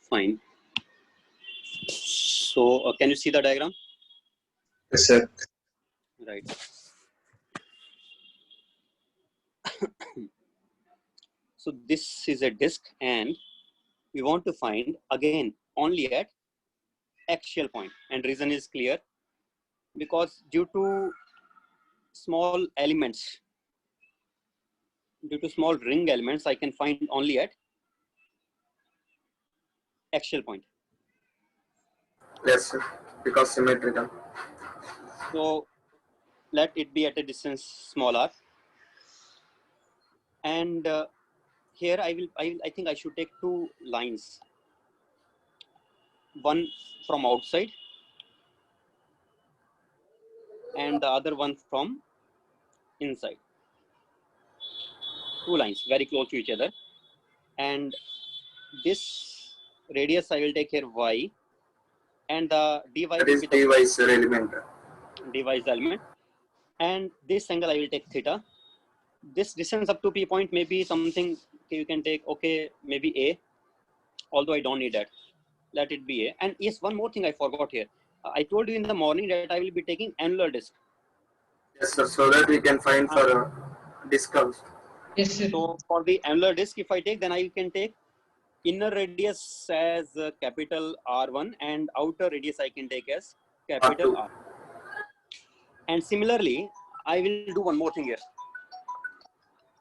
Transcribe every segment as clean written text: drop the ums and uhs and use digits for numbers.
Fine. So can you see the diagram? Yes, sir. Right. So this is a disk, and we want to find again only at axial point, and reason is clear, because due to small elements, due to small ring elements, I can find only at axial point. Yes, sir. Because symmetrical. So let it be at a distance small r, and here I think I should take two lines, one from outside and the other one from inside. Two lines very close to each other, and this radius I will take here y, and the dy That will is be dy, the sir, element. dy is the element, and this angle I will take theta. This distance up to P point may be something you can take, okay, maybe A, although I don't need that. Let it be A. And yes, one more thing I forgot here. I told you in the morning that I will be taking annular disk. Yes, sir. So that we can find for disk also. Yes, sir. So for the annular disk, if I take, then I can take inner radius as capital R1 and outer radius I can take as capital R2. R. And similarly, I will do one more thing here.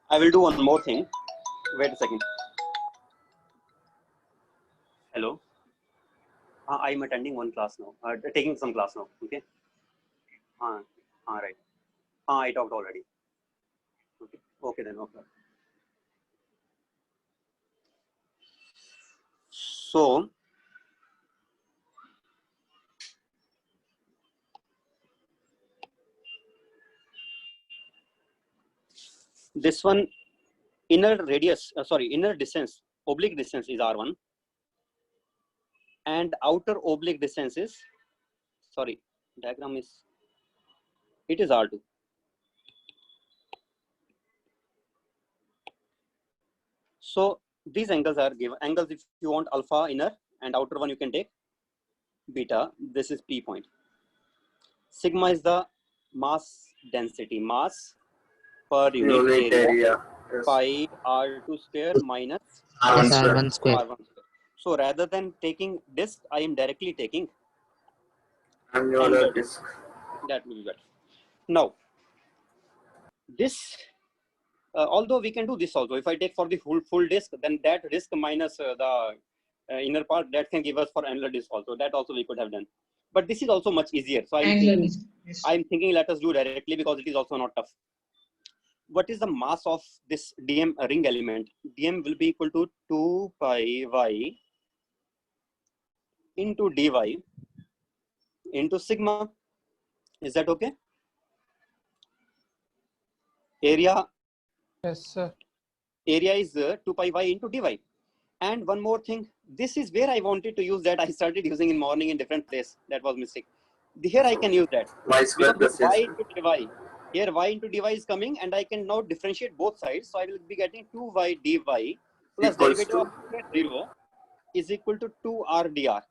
I will do one more thing. Wait a second. Hello. I am attending one class now. Taking some class now. Okay. Right. I talked already. Okay. Okay then. Okay. So this one inner radius, inner distance, oblique distance is R1, and outer oblique distance is, diagram is, it is R2. So these angles are given. Angles, if you want alpha inner and outer one, you can take beta. This is P point. Sigma is the mass density, mass per unit area. Yes. Pi R2 square minus R1 square. R1 square. R1 square. So rather than taking disk, I am directly taking Annular disk. that will be better. Now, this, although we can do this also, if I take for the full disk, then that disk minus the inner part, that can give us for annular disk also. That also we could have done. But this is also much easier. So I'm thinking let us do directly, because it is also not tough. What is the mass of this dm ring element? Dm will be equal to 2 pi y into dy into sigma. Is that okay? Area. Yes, sir. Area is 2 pi y into dy. And one more thing, this is where I wanted to use that. I started using in morning in different place. That was mistake. Here I can use that. Y square plus y S. into dy. Here y into dy is coming, and I can now differentiate both sides. So I will be getting 2y dy plus Equals derivative to of 0 is equal to 2r dr.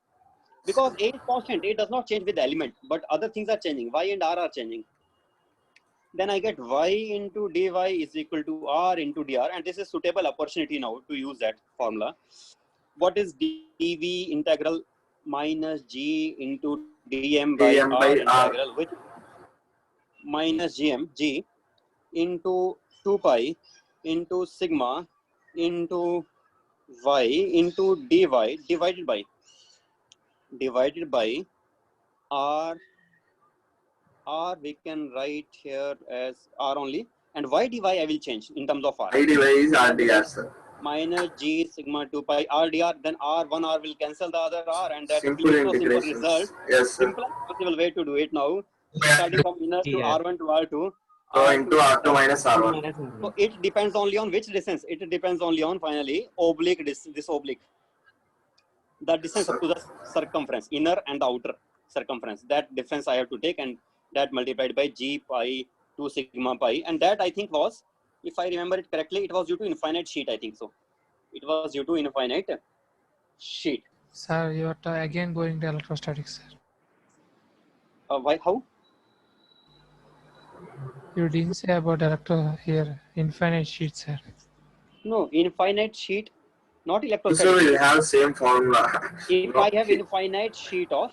Because a is constant, a does not change with the element, but other things are changing. Y and r are changing. Then I get y into dy is equal to r into dr, and this is suitable opportunity now to use that formula. What is dv integral minus g into dm by r integral, which minus g into 2 pi into sigma into y into dy divided by r we can write here as r only, and y dy I will change in terms of r. Y dy is RDR, sir. Minus g sigma 2 pi r dr, then one r will cancel the other r, and that Simple will be so simple integrations. result. Yes, sir. Simple possible way to do it now, starting from inner to r1 to r2. So into R2 minus R1. So it depends only on which distance. It depends only on finally oblique this oblique. The distance up to the circumference, inner and the outer circumference. That difference I have to take, and that multiplied by g pi 2 sigma pi, and that I think was, if I remember it correctly, it was due to infinite sheet. I think so. It was due to infinite sheet. Sir, you are again going to electrostatics, sir. Why? How? You didn't say about here infinite sheet, sir. No, infinite sheet, not So electrostatic. we'll have same formula. If I Not have heat. infinite sheet of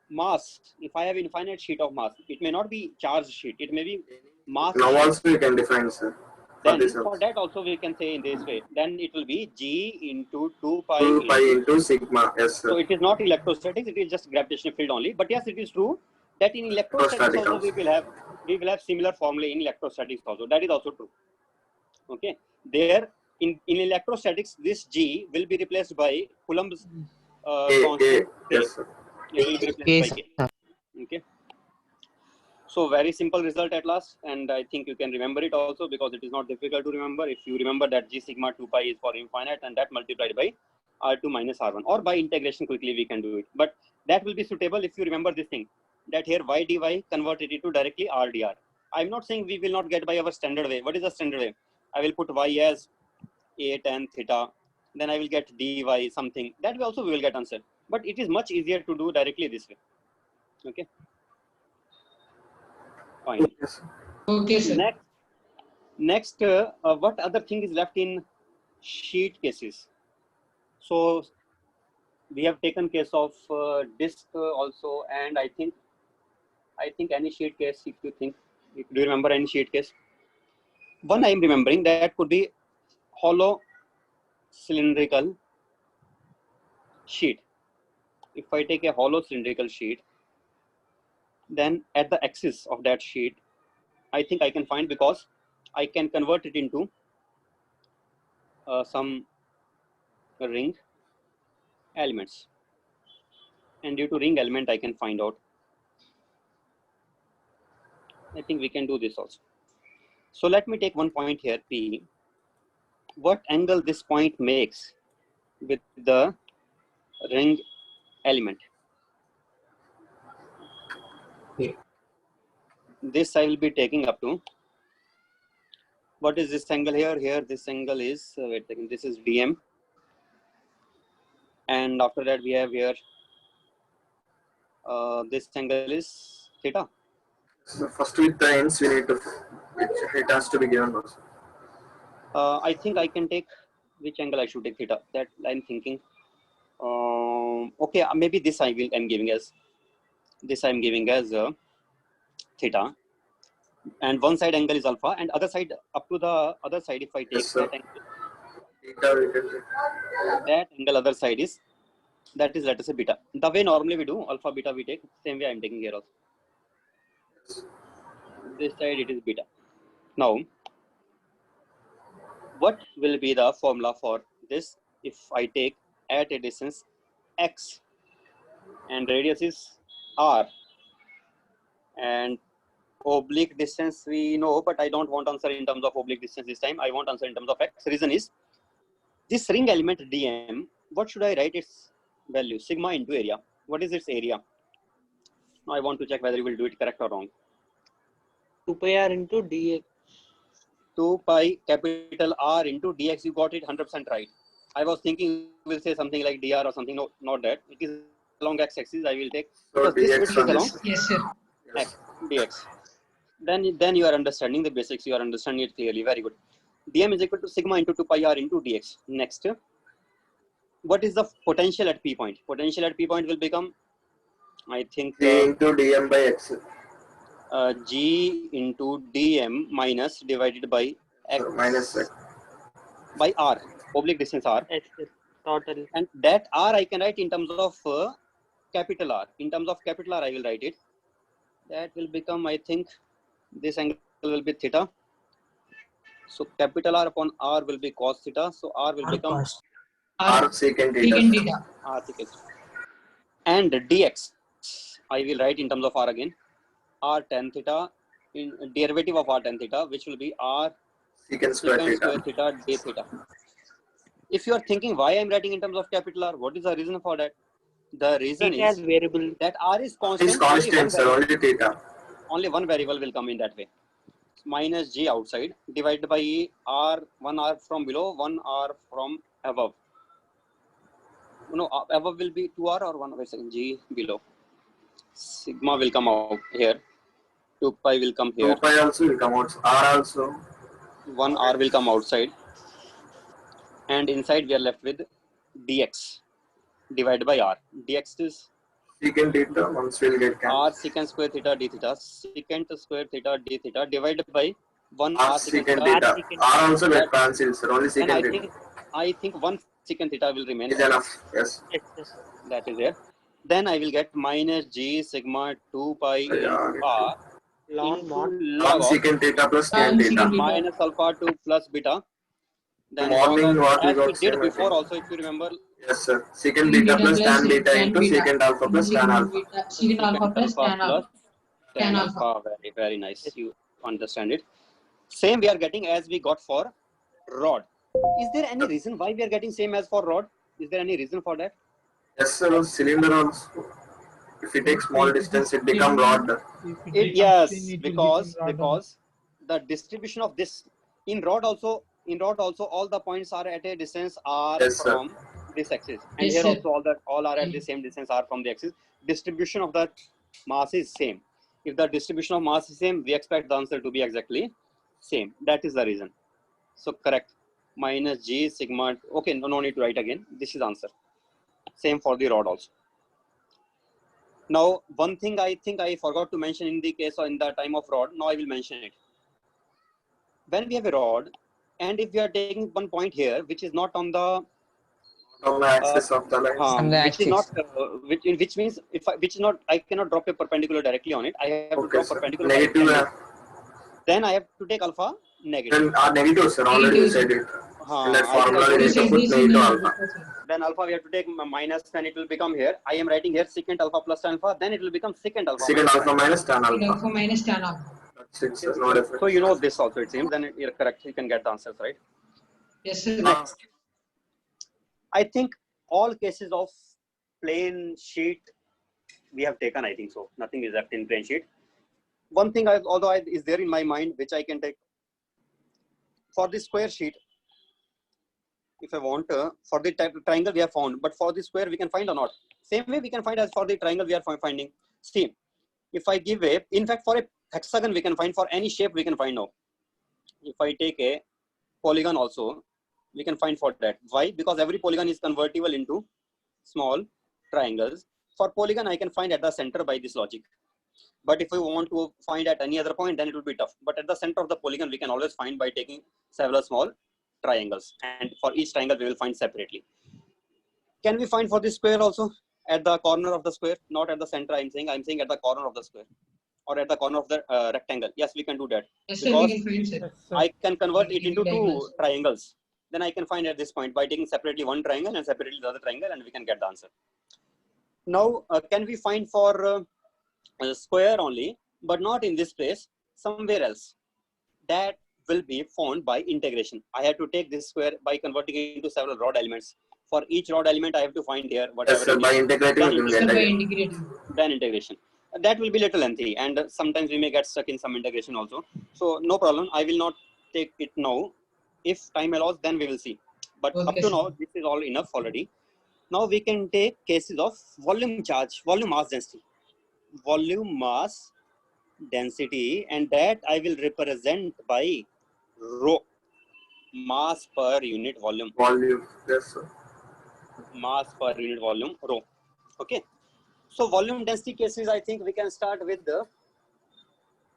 mass, if I have infinite sheet of mass, it may not be charged sheet. It may be mass Now sheet. also you can define, sir. For this Then for also. that also we can say in this way. Then it will be G into 2 pi 2 pi into. into sigma. Yes, So sir. it is not electrostatics. It is just gravitational field only. But yes, it is true that in electrostatics Electrostatic also also. we will have similar formula in electrostatics also. That is also true. Okay. There in electrostatics, this G will be replaced by Coulomb's constant K. Yes, sir. It will be replaced Yes, by K. Okay. So very simple result at last, and I think you can remember it also because it is not difficult to remember. If you remember that G sigma 2 pi is for infinite, and that multiplied by R2 minus R1, or by integration quickly we can do it. But that will be suitable if you remember this thing, that here y dy converted it to directly R dr. I'm not saying we will not get by our standard way. What is the standard way? I will put y as a tan theta, then I will get dy something. That way also we will get answer. But it is much easier to do directly this way. Okay, fine. Yes. Okay, sir. Next, what other thing is left in sheet cases? So we have taken case of disk also, and I think any sheet case. If you think, do you remember any sheet case? One I am remembering that could be hollow cylindrical sheet. If I take a hollow cylindrical sheet, then at the axis of that sheet, I think I can find, because I can convert it into some ring elements, and due to ring element I can find out. I think we can do this also. So let me take one point here, P. What angle this point makes with the ring element? Okay. This I will be taking up to. What is this angle here? Here this angle is, wait a second, this is dm. And after that we have here, this angle is theta. So first with the ends we need to, it has to be given also. I think I can take, which angle I should take theta? That I'm thinking. Okay, maybe this I'm giving as, theta, and one side angle is alpha, and other side, up to the other side, if I take Yes, sir. that angle, Theta we can take. other side is, that is, let us say, beta. The way normally we do alpha beta we take, same way I'm taking here also. This side it is beta. Now what will be the formula for this if I take at a distance x and radius is r, and oblique distance we know, but I don't want answer in terms of oblique distance this time. I want answer in terms of x. Reason is, this ring element dm, what should I write its value? Sigma into area. What is its area? Now I want to check whether you will do it correct or wrong. 2 pi r into dx. 2 pi capital R into dx. You got it 100% right. I was thinking we'll say something like dr or something. No, not that. It is along x-axis. I will take, So because this dx width is on along this. Yes, sir. Yes. x dx. Then you are understanding the basics. You are understanding it clearly. Very good. dm is equal to sigma into 2 pi r into dx. Next, what is the potential at P point? Potential at P point will become, I think, G into dm by x. G into dm minus divided by x Minus x. by r, oblique distance r, X total. and that r I can write in terms of capital R. In terms of capital R I will write it. That will become, I think, this angle will be theta. So capital R upon R will be cos theta. So R will become R secant theta. Secant theta. R secant. And dx I will write in terms of R again. R tan theta, in derivative of R tan theta, which will be R Secant square secant square theta. theta d theta. If you are thinking why I'm writing in terms of capital R, what is the reason for that? The reason Theta as is variable. that R is constant. It's constant, sir. Only theta. Only one variable will come in that way. Minus G outside divided by R, one R from below, one R from above. No, above will be 2r or 1 wait a second, g below. Sigma will come out here. 2 pi will come 2 here. pi also will come out. R also. 1 r will come outside. And inside we are left with dx divided by r. Dx is Secant theta once will get r cancelled. secant square theta d theta. Secant square theta d theta divided by 1 R r secant secant theta. theta. R also That- get cancelled, sir. Only Then secant theta I think 1 secant theta will remain. is enough. Yes. Yes, yes. That is there. Then I will get minus g sigma 2 pi into r Log into mod. log of Secant theta plus tan Tan theta. secant theta. minus alpha 2 plus beta. Then Morning log of, what we as we got did same, I before think. also, if you remember, Yes, sir. Secant beta plus tan beta into secant alpha plus tan alpha. Secant alpha plus tan plus alpha. tan Tan alpha. Very, very nice. You understand it. Same we are getting as we got for rod. Is there any reason why we are getting same as for rod? Is there any reason for that? Yes, sir. Cylinder also. If we take small distance, it become rod. Yes, because the distribution of this in rod also all the points are at a distance r Yes, sir. from this axis, and Yes, here sir. also all are at the same distance r from the axis. Distribution of the mass is same. If the distribution of mass is same, we expect the answer to be exactly same. That is the reason. So correct. Minus g sigma. Okay, no need to write again. This is answer. Same for the rod also. Now, one thing I think I forgot to mention in the case or in the time of rod, now I will mention it. When we have a rod, and if we are taking one point here, which is not on the On the axis of the line. On the which is not axis. which means if which is not, I cannot drop a perpendicular directly on it. I have to Okay, drop sir. perpendicular. Negative. Then I have to take alpha negative. Then negative, sir. Already you said it. In that I think formula, I we need to told put This in negative the alpha. then alpha we have to take minus, then it will become here. I am writing here secant alpha plus tan alpha. Then it will become secant alpha. Secant alpha minus tan secant alpha. alpha minus tan alpha. That's it, sir. No difference. So you know this also, it seems. Then you're correct. You can get the answers right. Yes, sir. Next, I think all cases of plain sheet we have taken. I think so. Nothing is left in plain sheet. One thing, is there in my mind, which I can take for the square sheet. If I want for the triangle we have found, but for the square we can find or not. Same way we can find as for the triangle we are finding. See, if I give a, in fact, for a hexagon we can find, for any shape we can find now. If I take a polygon also, we can find for that. Why? Because every polygon is convertible into small triangles. For polygon, I can find at the center by this logic. But if we want to find at any other point, then it will be tough. But at the center of the polygon, we can always find by taking several small triangles. And for each triangle, we will find separately. Can we find for this square also at the corner of the square? Not at the center, I'm saying at the corner of the square. Or at the corner of the rectangle. Yes, we can do that. Yes, sir. We can find, sir. I can convert it into two Diagonals. triangles. Then I can find at this point by taking separately one triangle and separately the other triangle, and we can get the answer. Now, can we find for a square only, but not in this place, somewhere else? That will be found by integration. I have to take this square by converting it into several rod elements. For each rod element, I have to find here whatever. Yes, sir. it By is. integrating, Then you can Sir, get by again. integrating. Then integration. That will be little lengthy, and sometimes we may get stuck in some integration also. So no problem. I will not take it now. If time allows, then we will see. But Okay, up to sir. now, this is all enough already. Now we can take cases of volume charge, volume mass density. Volume mass density, and that I will represent by rho, mass per unit volume. Volume. Yes, sir. Mass per unit volume, rho. Okay. So volume density cases, I think we can start with the,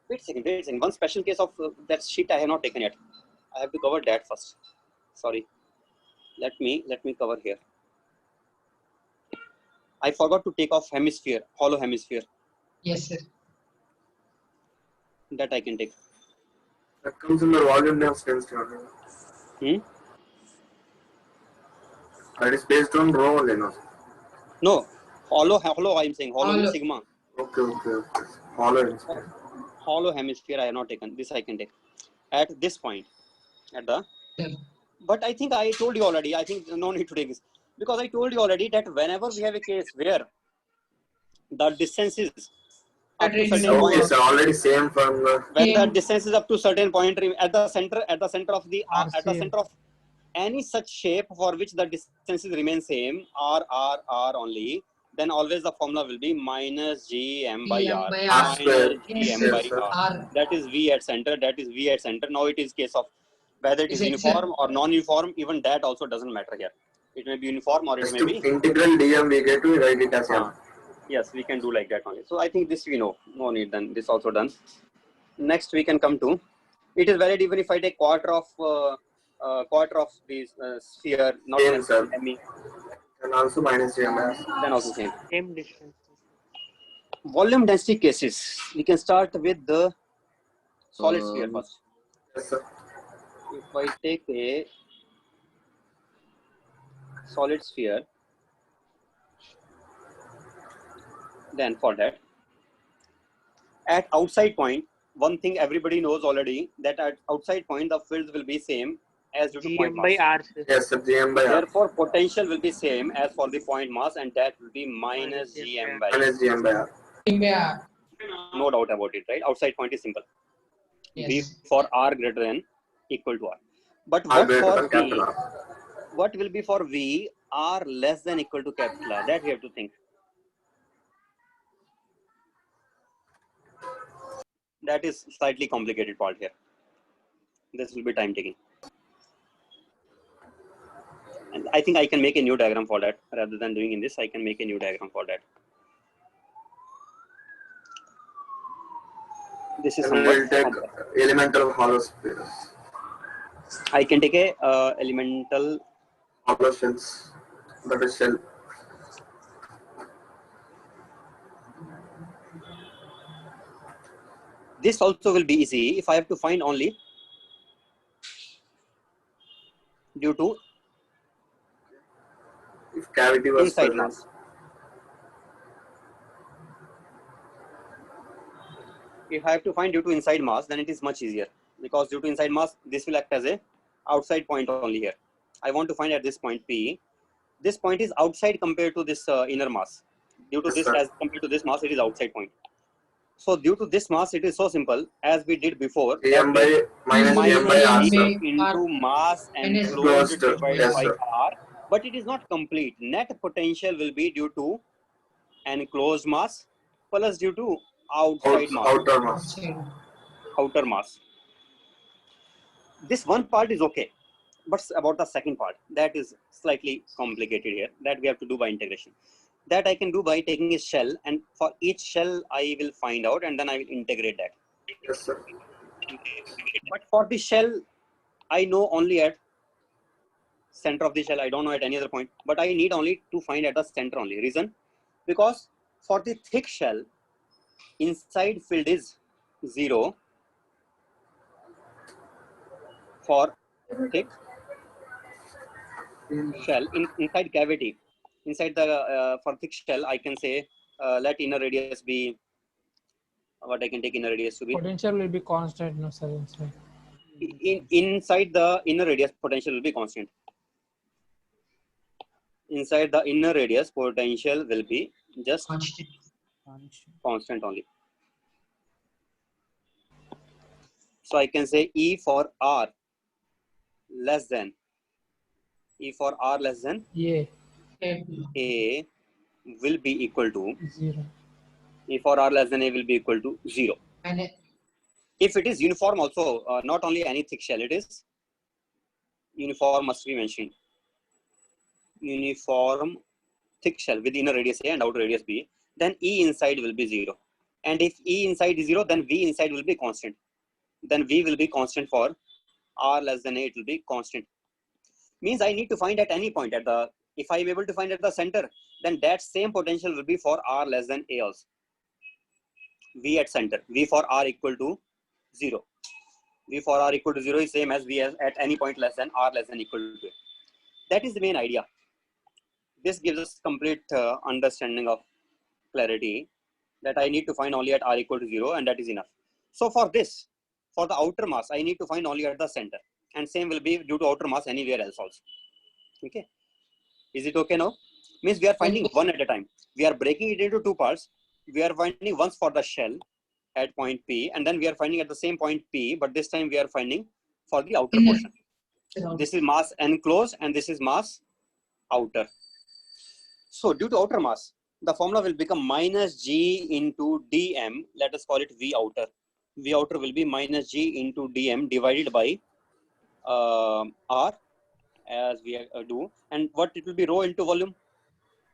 wait a second. One special case of that sheet I have not taken yet. I have to cover that first. Sorry. Let me cover here. I forgot to take off hemisphere, hollow hemisphere. Yes, sir. That I can take. That comes in the volume density only. That is based on rho only, no? No, hollow I'm saying hollow Hollow. sigma. Okay. Hollow. Hollow hemisphere I have not taken. This I can take at this point. At the. Yeah. But I think I told you already. I think no need to take this, because I told you already that whenever we have a case where the distance is up to certain Okay, point, sir. Already same from the. when the Same. distance is up to certain point at the center of the at the center of any such shape for which the distances remain same, r only, then always the formula will be minus gm by Gm r. by R R. square. Yes, gm by Yes, sir. r. R. That is v at center. That is v at center. Now it is case of whether it is Is it, sir? uniform or non-uniform. Even that also doesn't matter here. It may be uniform or it Just may to be. integral dm, we get to write it as m. Yes, we can do like that only. So I think this we know. No need then. This also done. Next we can come to. It is valid even if I take quarter of this sphere, not Same, necessarily sir. ME, And also minus gm by r. then also same. Same distance. Volume density cases. We can start with the solid sphere first. Yes, sir. If I take a solid sphere, then for that, at outside point, one thing everybody knows already, that at outside point the fields will be same as due to point Gm by mass. R, sir. Yes, sir. gm by r. Therefore, potential will be same as for the point mass, and that will be minus gm by r. Minus gm by r. Gm by R. No doubt about it, right? Outside point is simple. V Yes. for r greater than equal to r. But R what greater for than v? capital R. What will be for v r less than equal to capital R? That we have to think. That is slightly complicated part here. This will be time taking. And I think I can make a new diagram for that. Rather than doing in this, I can make a new diagram for that. This is And we will somewhat take elemental hollow sphere. I can take a elemental Hollow shells. That is shell. this also will be easy if I have to find only due to If cavity was inside present. mass. If I have to find due to inside mass, then it is much easier, because due to inside mass, this will act as a outside point only here. I want to find at this point P. This point is outside compared to this inner mass. Due to Yes, this, sir. as compared to this mass, it is outside point. So due to this mass, it is so simple as we did before. gm by minus gm by r, Minus sir. G into mass Minus enclosed Closed, divided yes, by sir. r, but it is not complete. Net potential will be due to enclosed mass plus due to outside mass, Outer mass. Outside. outer mass. This one part is okay, but about the second part, that is slightly complicated here. That we have to do by integration. That I can do by taking a shell, and for each shell I will find out, and then I will integrate that. Yes, sir. But for the shell, I know only at center of the shell. I don't know at any other point, but I need only to find at the center only. Reason? Because for the thick shell, inside field is 0 for thick shell inside cavity. Inside the for thick shell, I can say let inner radius be what I can take inner radius to be. Potential will be constant, no sir, inside. Inside the inner radius, potential will be constant. Inside the inner radius, potential will be just Constant. constant only. So I can say E for R less than Yeah, A will be equal to 0. E for R less than A will be equal to 0. And If it is uniform also, not only any thick shell, it is uniform must be mentioned. Uniform thick shell with inner radius A and outer radius B, then E inside will be 0. And if E inside is 0, then V inside will be constant. Then V will be constant for R less than A, it will be constant. Means I need to find at any point at the, if I am able to find at the center, then that same potential will be for R less than A also. V at center, V for R equal to 0. V for R equal to 0 is same as V at any point less than R less than equal to A. That is the main idea. This gives us complete understanding of clarity that I need to find only at R equal to 0, and that is enough. So for this, for the outer mass, I need to find only at the center, and same will be due to outer mass anywhere else also. Okay. Is it okay now? Means we are finding one at a time. We are breaking it into two parts. We are finding once for the shell at point P, and then we are finding at the same point P, but this time we are finding for the outer portion. This is mass enclosed and this is mass outer. So due to outer mass, the formula will become minus G into dm. Let us call it V outer. V outer will be minus G into dm divided by R, as we do. And what it will be, rho into volume?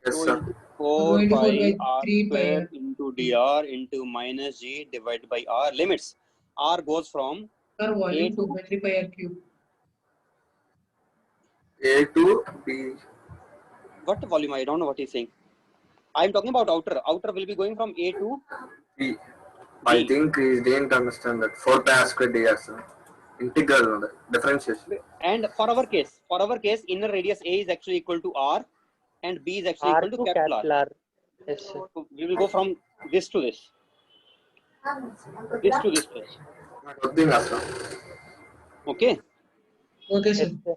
Yes, Rho sir. into 4 Rho into 4 pi by R 3 pi square R. into dr into minus G divided by R. Limits. R goes from Sir, A volume to 2 by 3 pi R cube. A to B. what volume? I don't know what he's saying. I'm talking about outer. Outer will be going from A to B. I B. think he didn't understand that. 4 pi R square dr, sir. Integral, differentiation. And for our case, inner radius A is actually equal to R, and B is actually R equal to to capital R. capital R. Yes, sir. So we will go from this to this, this to this place. Nothing, sir. Okay. Okay, Yes, sir. sir.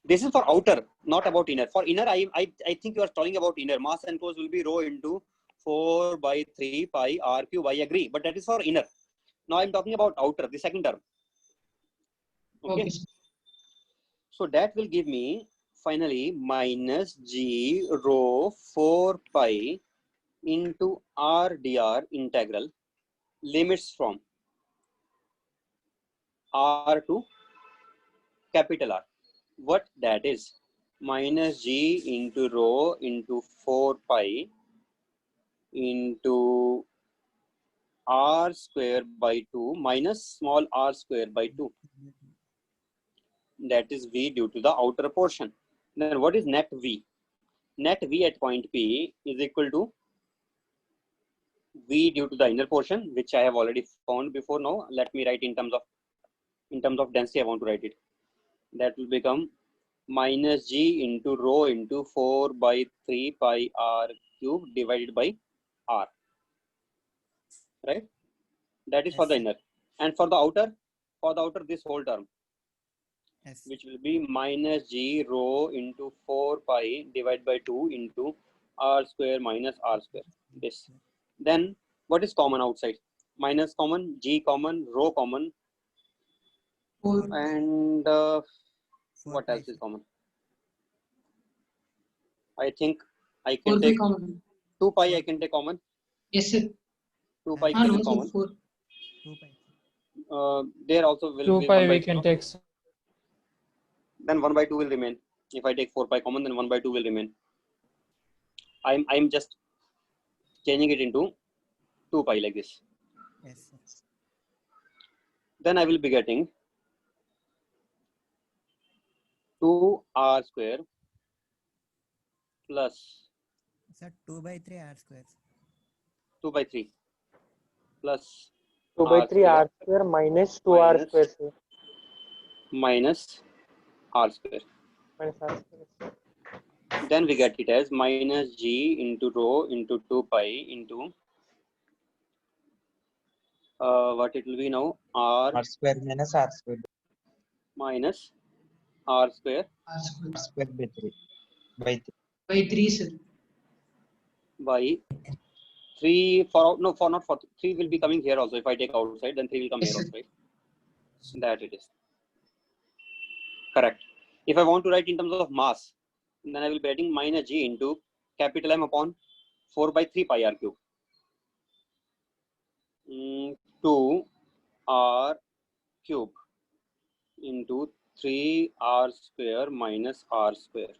This is for outer, not about inner. For inner, I think you are talking about inner. Mass enclosed will be rho into 4 by 3 pi R cube. I agree, but that is for inner. Now I'm talking about outer, the second term. Okay. Okay, sir. So that will give me finally minus G rho 4 pi into R dr integral limits from R to capital R. What that is? Minus G into rho into 4 pi into R square by 2 minus small r square by 2. That is V due to the outer portion. Then what is net V? Net V at point P is equal to V due to the inner portion, which I have already found before. Now let me write in terms of density. I want to write it. That will become minus G into rho into 4 by 3 pi R cube divided by R. Right? That is for the inner. And for the outer, this whole term, which will be minus G rho into 4 pi divided by 2 into R square minus R square. This. Then what is common outside? Minus common, G common, rho common, 4 and what else is common? I think I can 4 pi take common. 2 pi. I can take common. Yes, sir. 2 pi Ah, can no, be sir. common. 4. There also will 2 be pi 1 by we 2. can No? take. Then 1 by 2 will remain. If I take 4 pi common, then 1 by 2 will remain. I'm just changing it into 2 pi like this. Yes, sir. Then I will be getting 2r square plus Sir, 2 by 3 R square. 2 by 3 plus 2 by r 3 square R square minus 2 R minus square, sir. minus r square. Minus R square. Then we get it as minus g into rho into 2 pi into what it will be now, r R square minus R square minus r square R square. square by 3 by 3. By 3, sir. by 3 for no for not for 3 will be coming here also. If I take outside, then 3 will come Yes, here sir. also, right? That it is correct. If I want to write in terms of mass, then I will be adding minus g into capital M upon 4 by 3 pi r cube. 2 r cube into 3 r square minus r square.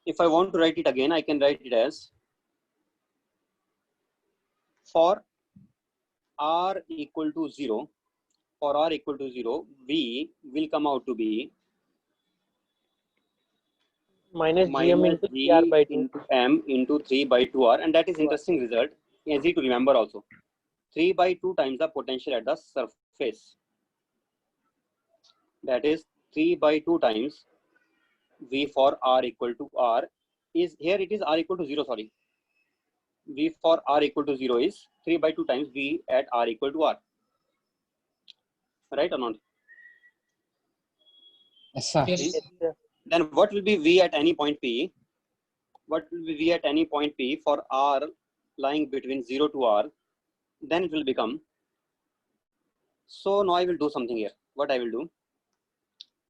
If I want to write it again, I can write it as, for r equal to 0, V will come out to be Minus GM minus into G 3R by 2. into M into 3 by 2R, and that is interesting result, easy to remember also. 3 by 2 times the potential at the surface. That is 3 by 2 times V for R equal to R is, here it is R equal to 0, sorry. V for R equal to 0 is 3 by 2 times V at R equal to R. Right or not? Yes, sir. Yes, See? sir. Yes, sir. Then what will be V at any point P? What will be V at any point P for R lying between 0 to R? Then it will become, so now I will do something here. What I will do?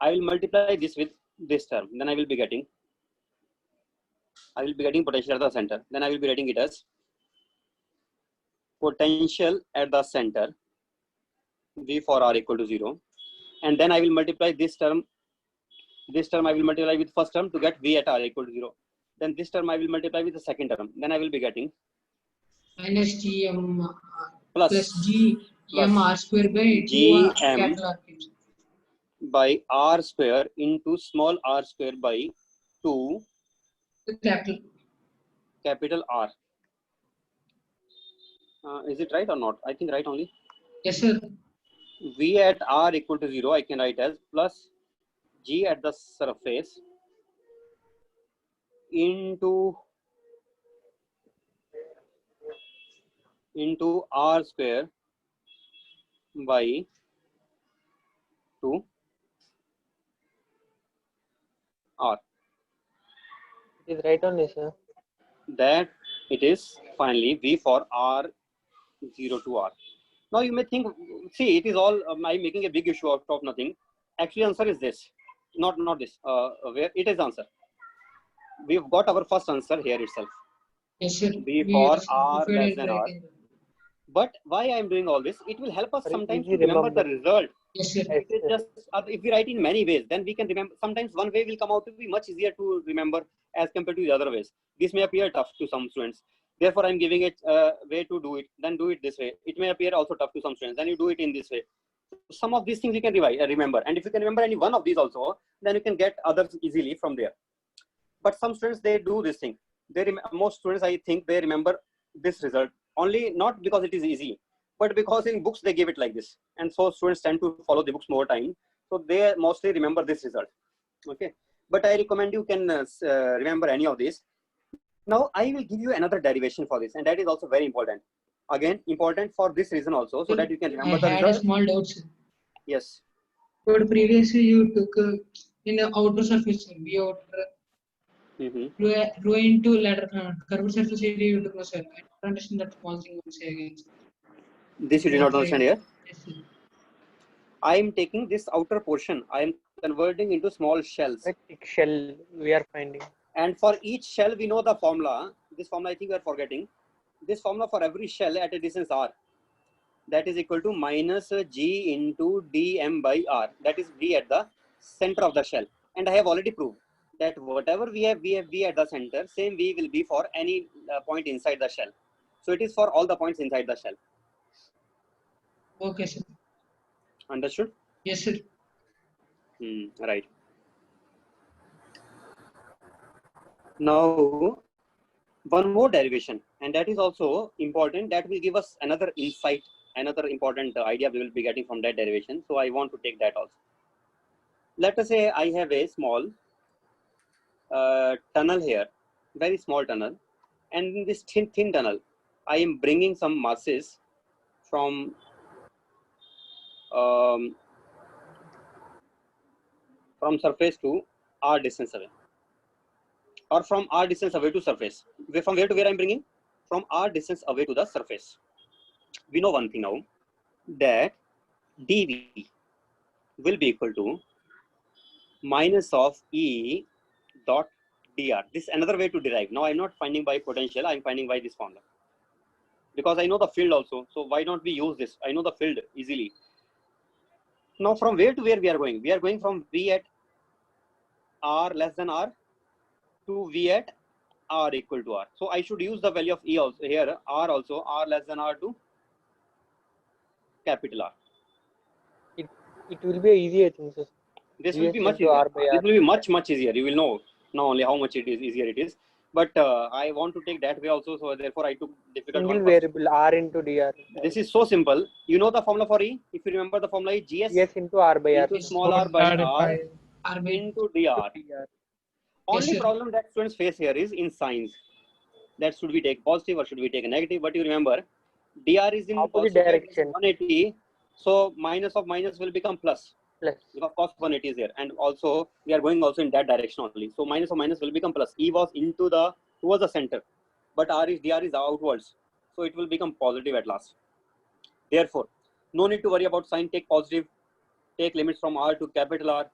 I will multiply this with this term. Then I will be getting potential at the center. Then I will be writing it as potential at the center V for R equal to 0. And then I will multiply this term. This term I will multiply with first term to get V at R equal to 0. Then this term I will multiply with the second term. Then I will be getting minus GM plus plus GM R square by 2 GM capital R cubes. by R square into small r square by 2 capital R. Is it right or not? I think right only. Yes, sir. V at R equal to 0, I can write as plus G at the surface into R square by 2 R. It is right only, sir. That it is finally V for R 0 to R. Now you may think, see, it is all I'm making a big issue out of nothing. Actually, answer is this, not this. Where it is answer. We've got our first answer here itself. Yes, sir. V for R less than R. But why I am doing all this? It will help us Very sometimes to easy remember the result. Yes, sir. It is just if we write in many ways, then we can remember. Sometimes one way will come out to be much easier to remember as compared to the other ways. This may appear tough to some students. Therefore, I'm giving it a way to do it. Then do it this way. It may appear also tough to some students. Then you do it in this way. Some of these things you can remember. And if you can remember any one of these also, then you can get others easily from there. But some students, they do this thing. Most students, I think, they remember this result only not because it is easy, but because in books they give it like this. And so students tend to follow the books more time. So they mostly remember this result. Okay. But I recommend you can remember any of these. Now I will give you another derivation for this, and that is also very important. Again, important for this reason also, so that you can remember the I had a result. small doubt, sir. Yes. But previously you took in the outer surface, V outer rho into lateral curved surface area you took, no, sir. I don't understand that small thing once again. This you did not understand here. Yes, sir. I am taking this outer portion. I am converting into small shells. Thick shell we are finding. And for each shell, we know the formula. This formula, I think we are forgetting. This formula for every shell at a distance R, that is equal to minus G into dm by R. That is V at the center of the shell. And I have already proved that whatever we have V at the center, same V will be for any point inside the shell. So it is for all the points inside the shell. Okay, sir. Understood? Yes, sir. Right. Now, one more derivation, and that is also important. That will give us another insight, another important idea we will be getting from that derivation. So I want to take that also. Let us say I have a small tunnel here, very small tunnel, and in this thin tunnel, I am bringing some masses from surface to R distance away, or from R distance away to surface. From where to where I'm bringing? From R distance away to the surface. We know one thing now, that dV will be equal to minus of E dot dr. This is another way to derive. Now I'm not finding by potential, I'm finding by this formula. Because I know the field also, so why not we use this? I know the field easily. Now from where to where we are going? We are going from V at R less than R to V at R equal to R. So I should use the value of E also here, R also, R less than R to capital R. It will be easier, I think, sir. This will be GS much into easier. R by This R. will be much easier. You will know not only how much it is easier it is, but I want to take that way also. So therefore, I took difficult Single one first. variable R into dr. This is so simple. You know the formula for E. If you remember the formula, is GS GS into R by R. into small r by Divided R by R by into dr. Only sir. problem that students face here is in signs. That should we take positive or should we take a negative? But you remember, dr is in Opposite positive direction. 180, so minus of minus will become plus. Plus. Because cos 180 is there, and also we are going also in that direction only. So minus of minus will become plus. E was into towards the center, but dr is outwards, so it will become positive at last. Therefore, no need to worry about sign. Take positive. Take limits from R to capital R.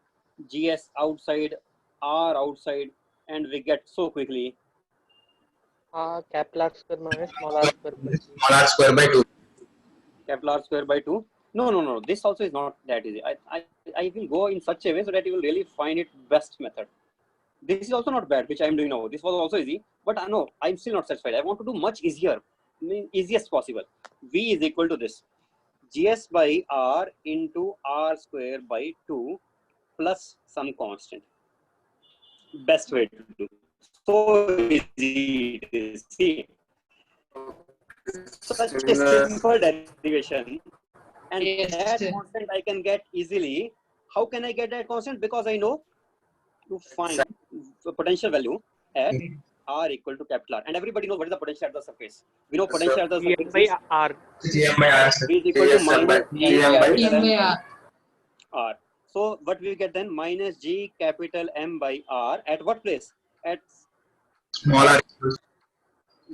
GS outside, R outside, and we get so quickly Capital R square minus small r square plus b. Small r square by 2. capital R square by 2. No. This also is not that easy. I will go in such a way so that you will really find it best method. This is also not bad, which I am doing now. This was also easy, but no, I'm still not satisfied. I want to do much easier, easiest possible. V is equal to this. GS by R into R square by 2 plus some constant. Best way to do. So easy it is. See, such a simple derivation, and Yes, that sir. constant I can get easily. How can I get that constant? Because I know to find the potential value at R equal to capital R, and everybody knows what is the potential at the surface. We know Yes, potential sir. at the Gm surface by is r. Gm by r, sir. V is equal to Yes, sir, minus by G Gm by capital Gm by M R. R. So what we get then? Minus G capital M by R at what place? At small r.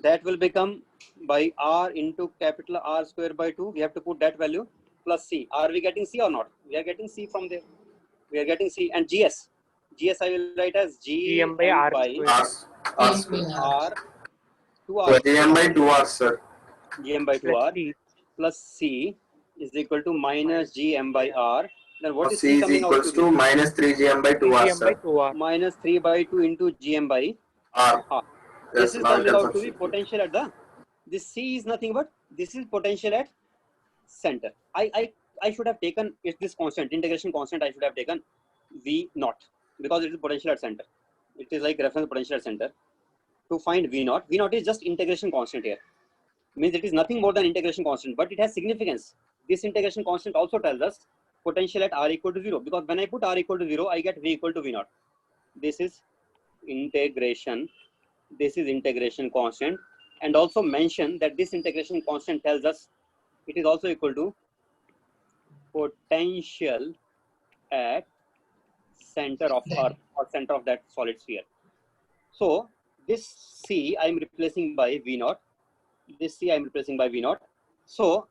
that will become by R into capital R square by 2. We have to put that value plus C. Are we getting C or not? We are getting C from there. We are getting C and GS. GS I will write as Gm by r square. R, r Gm square. by R. R 2R. Gm by 2r, sir. Gm by Plus 2R c. plus C is equal to minus Gm by R. Then what is C C is coming out equals to to be? minus 3gm by 2r, Gm by sir. 2r. Minus 3 by 2 into Gm by R. R. Yes, This is now you coming can out to be substitute. potential at the, this C is nothing but, this is potential at center. I should have taken, if this constant, integration constant, I should have taken V naught, because it is potential at center. It is like reference potential at center. To find V naught is just integration constant here. Means it is nothing more than integration constant, but it has significance. This integration constant also tells us potential at R equal to 0, because when I put R equal to 0, I get V equal to V naught. This is integration constant, and also mention that this integration constant tells us it is also equal to potential at center of Earth or center of that solid sphere. So this C I am replacing by V naught. This C I am replacing by V naught. So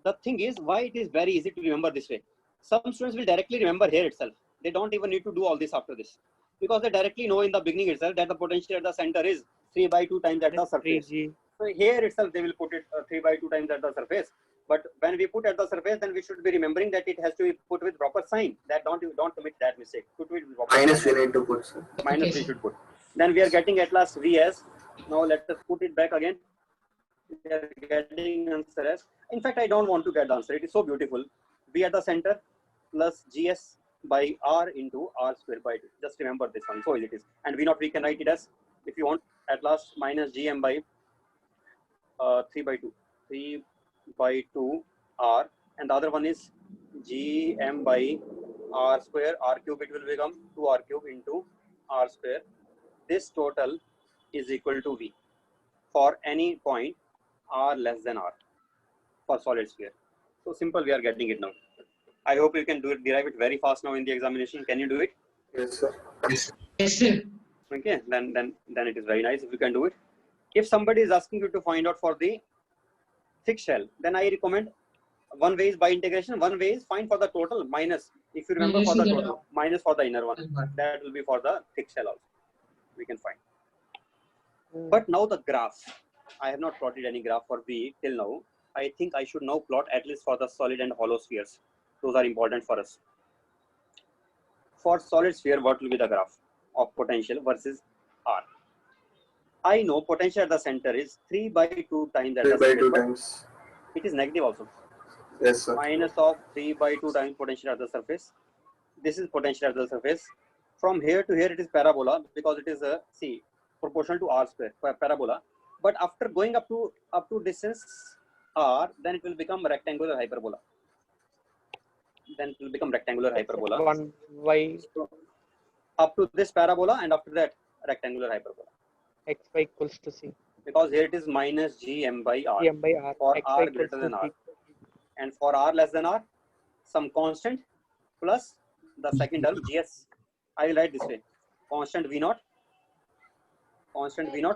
the thing is, why it is very easy to remember this way. Some students will directly remember here itself. They don't even need to do all this after this, because they directly know in the beginning itself that the potential at the center is 3 by 2 times at the surface. 3g. So here itself they will put it 3 by 2 times at the surface. But when we put at the surface, then we should be remembering that it has to be put with proper sign. That don't commit that mistake. Put with proper Minus we sign. need to put, sir. Minus Okay, we sir. should put. Then we are getting at last Vs. Now let us put it back again. We are getting answer as. In fact, I don't want to get the answer. It is so beautiful. V at the center plus Gs by R into R square by 2. Just remember this one. So easy it is. And V naught we can write it as, if you want, at last minus Gm by 3 by 2. 3 by 2 R. And the other one is Gm by R square. R cube, it will become 2R cube into R square. This total is equal to V for any point R less than R for solid sphere. So simple, we are getting it now. I hope you can derive it very fast now in the examination. Can you do it? Yes, sir. Yes, sir. Okay, then it is very nice if you can do it. If somebody is asking you to find out for the thick shell, then I recommend one way is by integration, one way is find for the total minus. If you remember for the total, minus for the inner one. That will be for the thick shell also. We can find. But now the graph. I have not plotted any graph for V till now. I think I should now plot at least for the solid and hollow spheres. Those are important for us. For solid sphere, what will be the graph of potential versus R? I know potential at the center is 3 by 2 times at 3 the by surface, 2 but times. it is negative also. Yes, sir. Minus of 3 by 2 times potential at the surface. This is potential at the surface. From here to here, it is parabola, because it is a proportional to R square, parabola. But after going up to distance R, then it will become rectangular hyperbola. Then it will become rectangular hyperbola. 1y So, up to this parabola, and after that rectangular hyperbola. xy equals to c. Because here it is minus Gm by R. Gm by r. For xy R equals greater to than R. c. And for R less than R, some constant plus the second term Gs. I will write this way: constant V naught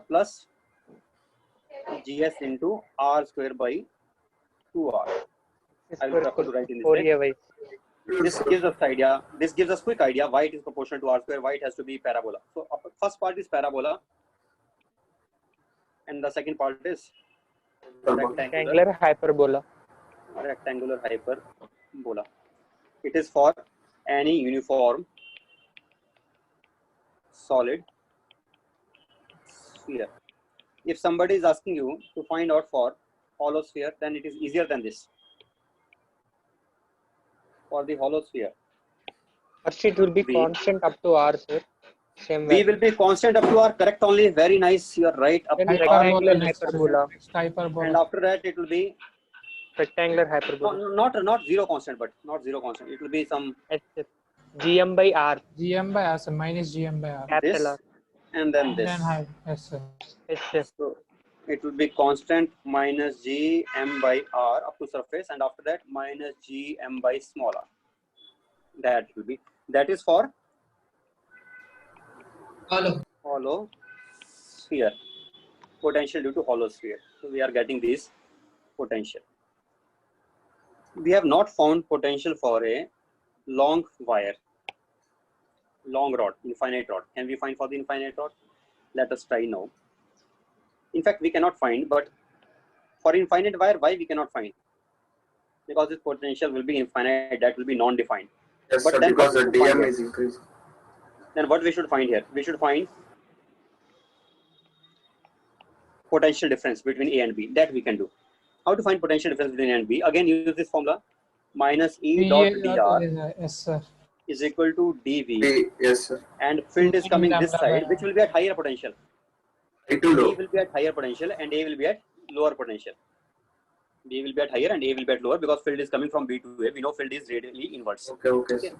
plus Gs into R square by 2R. I will prefer to write in this way. 4ay. This gives us idea. This gives us quick idea why it is proportional to r square. Why it has to be parabola. So first part is parabola, and the second part is Rectangular hyperbola. Rectangular hyperbola. It is for any uniform solid sphere. If somebody is asking you to find out for hollow sphere, then it is easier than this. For the hollow sphere, First it will be We- constant up to r, sir. Same we value. will be constant up to r. Correct only. Very nice. You are right. Up Then to r. rectangular next, hyperbola. next hyperbola. And after that, it will be Rectangular hyperbola. not zero constant, but not zero constant. It will be some H gm by r. GM by r, so minus GM by r. Capital this R. and then this. Then high, yes sir. H So it will be constant minus g m by r up to surface, and after that minus g m by small r. That is for hollow sphere. Potential due to hollow sphere. So we are getting this potential. We have not found potential for a long wire, long rod, infinite rod. Can we find for the infinite rod? Let us try now. In fact, we cannot find, but for infinite wire, why we cannot find? Because its potential will be infinite, that will be non-defined. Yes, But sir, then because what the we should find DM here? is increasing. Then what we should find here? We should find potential difference between A and B. That we can do. How to find potential difference between A and B? Again, use this formula. Minus E dot dr Yes sir. is equal to dV. D, yes, sir. And field is coming this Lambda side, by which will be at higher potential. I too B low. will be at higher potential and A will be at lower potential. B will be at higher and A will be at lower because field is coming from B to A. We know field is radially inverse. Okay, sir.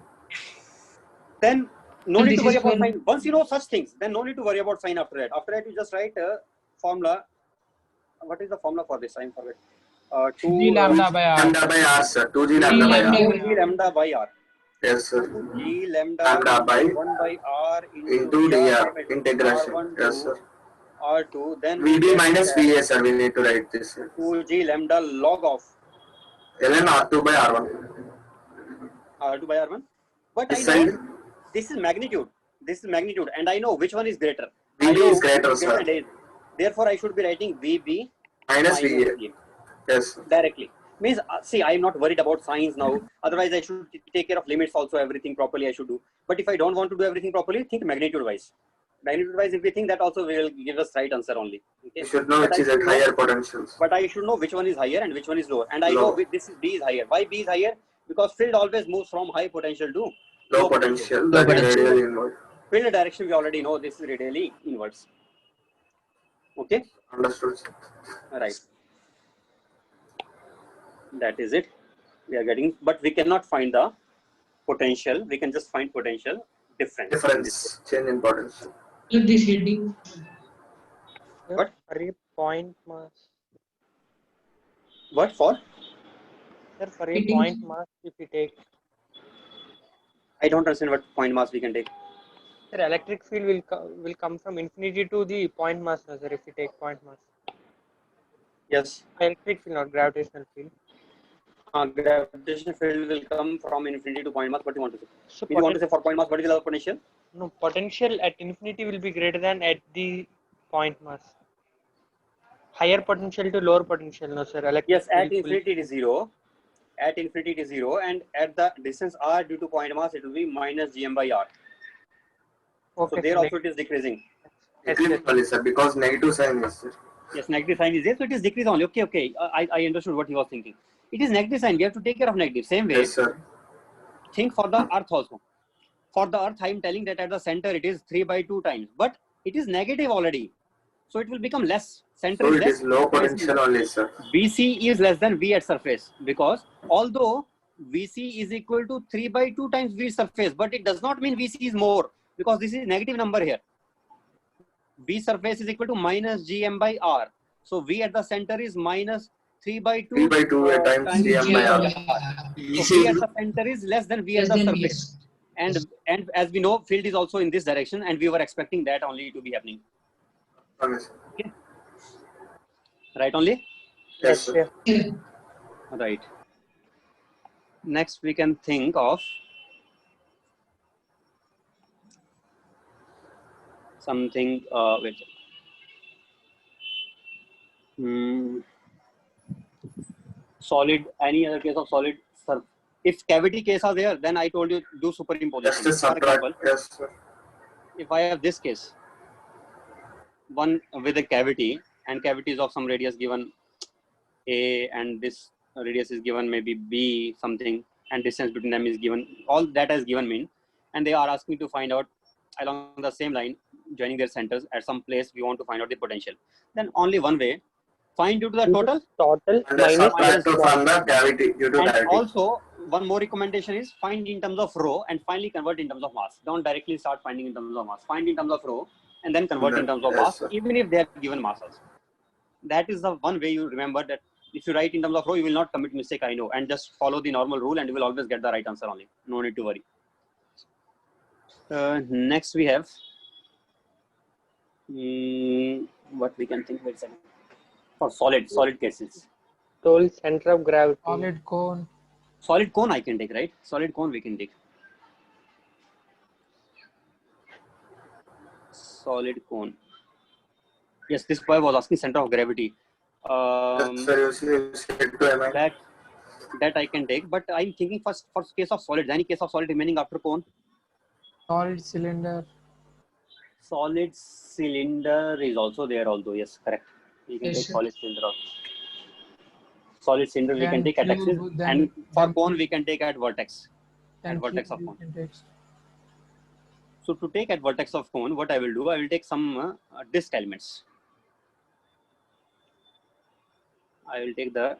Then no And need this to worry is about for- sign. Once you know such things, then no need to worry about sign after that. After that, you just write a formula. What is the formula for this? I forget. G lambda by r. Lambda by R, sir. 2G lambda by lambda R. by 2G lambda by R. Yes, sir. G lambda, Lambda by 1 by R Into dr dr integration. R1 Yes, to sir. R2. Then VB minus VA, sir. We need to write this. Sir. 2G lambda log of ln R2 by R1. R2 by R1. But I This know side, this is magnitude. This is magnitude, and I know which one is greater. VB I know is greater, which sir. than A is. Therefore, I should be writing VB minus VA. Yes, sir. directly. Means, see, I am not worried about signs now. Otherwise, I should take care of limits also. Everything properly I should do. But if I don't want to do everything properly, think magnitude wise. Magnitude wise, if we think that also will give us right answer only. Okay. You should know But which I is should at know- higher potentials. But I should know which one is higher and which one is lower. And I know Low. this is B is higher. Why B is higher? Because field always moves from high potential to Low potential. Low That is potential. radial inward. Field direction we already know this is radially inwards. Okay, Understood, sir. right. That is it. We are getting, but we cannot find the potential. We can just find potential difference. Difference. Change in potential. Look this heading. What? For a point mass. What for? Sir, for a Heading. point mass, if we take, I don't understand what point mass we can take. sir, electric field will come from infinity to the point mass, no, sir, if we take point mass. Yes. Electric field, not gravitational field. Gravitational field will come from infinity to point mass. What do you want to say? So You want to say for point mass, what is the potential? no, potential at infinity will be greater than at the point mass. Higher potential to lower potential, no, sir. Electric Yes, at field will- infinity it is 0. At infinity it is 0, and at the distance r due to point mass, it will be minus gm by r. Okay, So there sir, also it is decreasing. yes, Decrease yes. only, sir, because negative sign is there. Yes, negative sign is there, so it is decrease only. Okay. I understood what he was thinking. It is negative sign. We have to take care of negative. Same way, Yes, sir. think for the earth also. For the earth, I am telling that at the center it is 3 by 2 times, but it is negative already. So it will become less. Center So is it less. is low potential only, sir. VC is less than V at surface, because although VC is equal to 3 by 2 times V surface, but it does not mean VC is more, because this is negative number here. V surface is equal to minus Gm by R. So V at the center is minus 3 by 2 3 by 2 at times Gm by R. So V at the center is less than V at Less the than surface. yes. And as we know, field is also in this direction, and we were expecting that only to be happening. Yes, Right only? sir. Yes. Right. Next, we can think of something. Wait. Solid. Any other case of solid? Sir, if cavity case are there, then I told you do superimposition. Just a For subtract. example, Yes, sir. if I have this case, one with a cavity, and cavity is of some radius given a, and this radius is given maybe b something, and distance between them is given, all that is given mean, and they are asking to find out along the same line joining their centers at some place, we want to find out the potential. Then only one way, find due to the total, Total And minus subtract minus from the cavity due to and cavity. also one more recommendation is find in terms of rho and finally convert in terms of mass. Don't directly start finding in terms of mass. Find in terms of rho and then convert in terms of Yes, mass, sir. even if they are given mass also. That is the one way you remember that if you write in terms of rho, you will not commit mistake, I know, and just follow the normal rule and you will always get the right answer only. No need to worry. Next we have, what we can think, wait a second, for solid cases. total center of gravity. Solid cone. I can take, right? Solid cone we can take. Solid cone. Yes, this boy was asking center of gravity. Yes, sir, you said to MI. That I can take, but I'm thinking first for case of solids. Any case of solid remaining after cone? Solid cylinder. Solid cylinder is also there, although yes, correct. We can Yes, take sir. solid cylinder also. Solid cylinder we can Then take at axis, cube, then- and for then cone cube. we can take at vertex. And At vertex cube of you cone. can take. So to take at vertex of cone, what I will do, I will take some disk elements. I will take the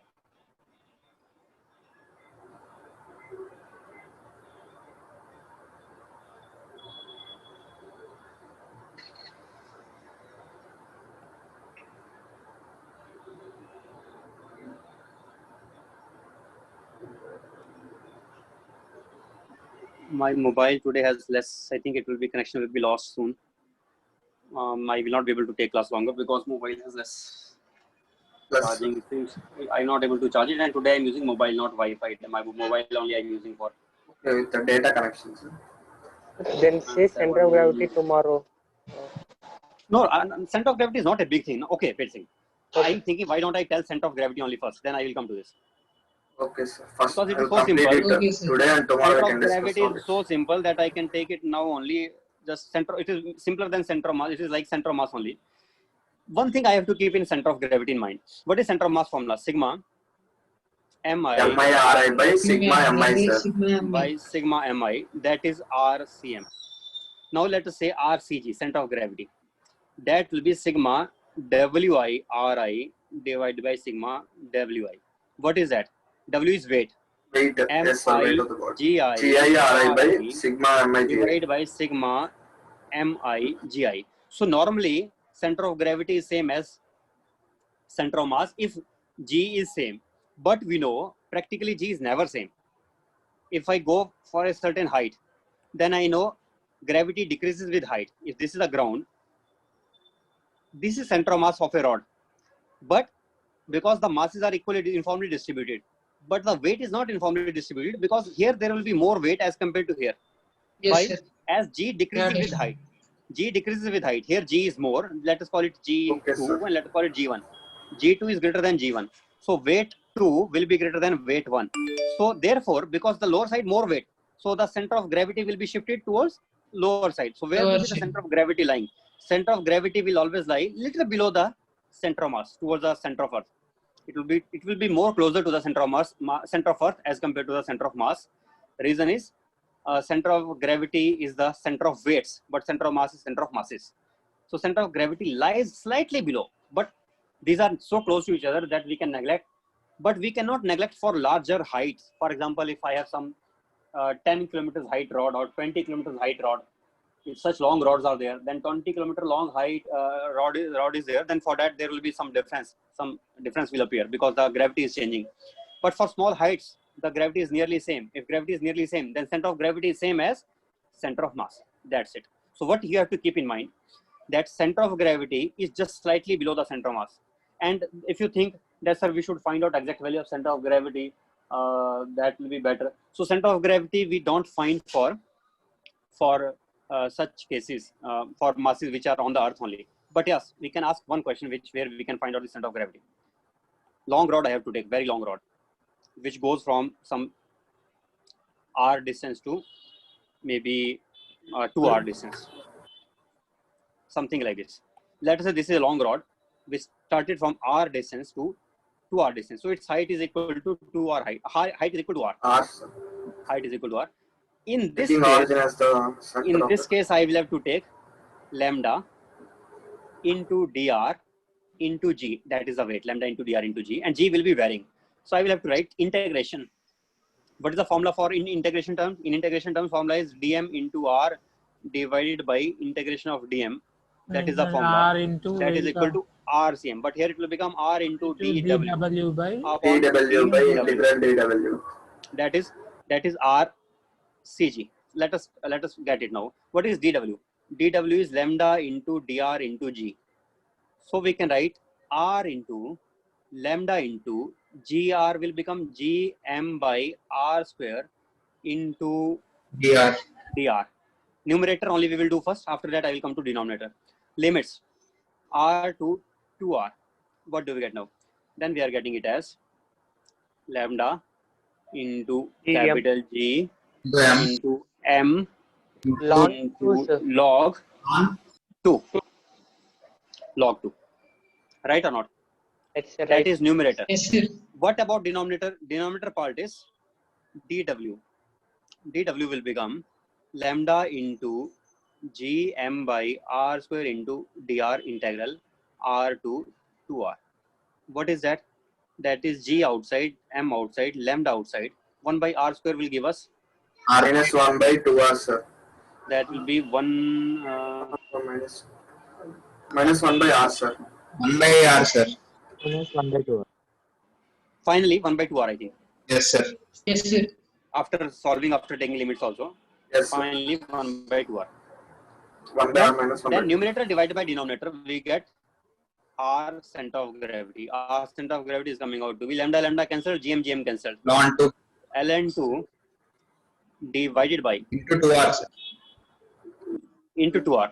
my mobile today has less. I think it will be connection will be lost soon. I will not be able to take class longer because mobile has less charging. Things I'm not able to charge it, and today I'm using mobile, not Wi-Fi. My mobile only I'm using for. Okay, with the data connection, sir. Then say center of gravity tomorrow. No, center of gravity is not a big thing. Okay, wait a second. I'm thinking, why don't I tell center of gravity only first? Then I will come to this. Okay, sir. First, Because it is I'll so complete simple. it Okay, sir. today, and tomorrow Center we of can discuss gravity on is it. so simple that I can take it now only just center. It is simpler than center of mass. It is like center of mass only. One thing I have to keep in center of gravity in mind. What is center of mass formula? Sigma mi MI by sigma MI, sir. Sigma by MI. sigma mi. That is RCM. Now let us say RCG, center of gravity. That will be sigma Wi Ri divided by sigma Wi. What is that? W is weight. Weight, yes, sir, weight of the body. GI GI by sigma MI GI. divided by sigma mi GI. So normally center of gravity is same as center of mass if G is same. But we know practically G is never same. If I go for a certain height, then I know gravity decreases with height. If this is the ground, this is center of mass of a rod. But because the masses are equally uniformly distributed, but the weight is not uniformly distributed because here there will be more weight as compared to here. Yes, Why? sir. As G decreases Yeah, with height. G decreases with height. Here G is more. Let us call it G2 Okay, sir. and let us call it G1. G2 is greater than G1. So weight 2 will be greater than weight 1. So therefore, because the lower side more weight, so the center of gravity will be shifted towards lower side. So where Lower will be the side. center of gravity lying? Center of gravity will always lie little below the center of mass, towards the center of Earth. It will be more closer to the center of mass, center of Earth as compared to the center of mass. Reason is center of gravity is the center of weights, but center of mass is center of masses. So center of gravity lies slightly below, but these are so close to each other that we can neglect. But we cannot neglect for larger heights. For example, if I have some 10 kilometers height rod or 20 kilometers height rod, if such long rods are there, then 20-kilometer long height rod is there, then for that there will be some difference will appear because the gravity is changing. But for small heights, the gravity is nearly same. If gravity is nearly same, then center of gravity is same as center of mass. That's it. So what you have to keep in mind, that center of gravity is just slightly below the center of mass. And if you think that, sir, we should find out exact value of center of gravity, That will be better. So center of gravity we don't find for such cases for masses which are on the earth only. But yes, we can ask one question where we can find out the center of gravity. Long rod I have to take, very long rod, which goes from some r distance to maybe 2r distance, something like this. Let us say this is a long rod which started from r distance to 2r distance. So its height is equal to 2r height. Height is equal to r. R, sir. Height is equal to r. In this Taking case, origin as the center in of this it. case, I will have to take lambda into dr into g. That is the weight, lambda into dr into g, and g will be varying. So I will have to write integration. What is the formula for in integration terms? In integration terms, formula is dm into r divided by integration of dm. That is the And formula. R into That is equal to rcm. But here it will become r into dw dw by upon dw by dw. integral dw. That is r cg. Let us get it now. What is dw? dw is lambda into dr into g. So we can write r into lambda into gr will become gm by r square into dr. dr. Numerator only we will do first. After that I will come to denominator. Limits r to 2r. What do we get now? Then we are getting it as lambda into Dm. capital G M. into m Log into 2, sir. log 2. Log 2. Right or not? It's That right. is numerator. Yes, sir. What about denominator? Denominator part is dw. dw will become lambda into gm by r square into dr integral r to 2r. What is that? That is g outside, m outside, lambda outside. 1 by r square will give us, R minus 1 by 2r, sir. that will be 1 Minus 1 by r, sir. 1 by r, sir. Minus 1 by 2. finally 1 by 2r I think. Yes, sir. Yes, sir. After solving, after taking limits also, Yes, sir. finally 1 by 2r. 1 by r minus 1 by Then 2. numerator divided by denominator, we get r center of gravity. R center of gravity is coming out to be lambda lambda cancel, gm cancel. Ln 2 ln2 divided by into 2r, sir. into 2r.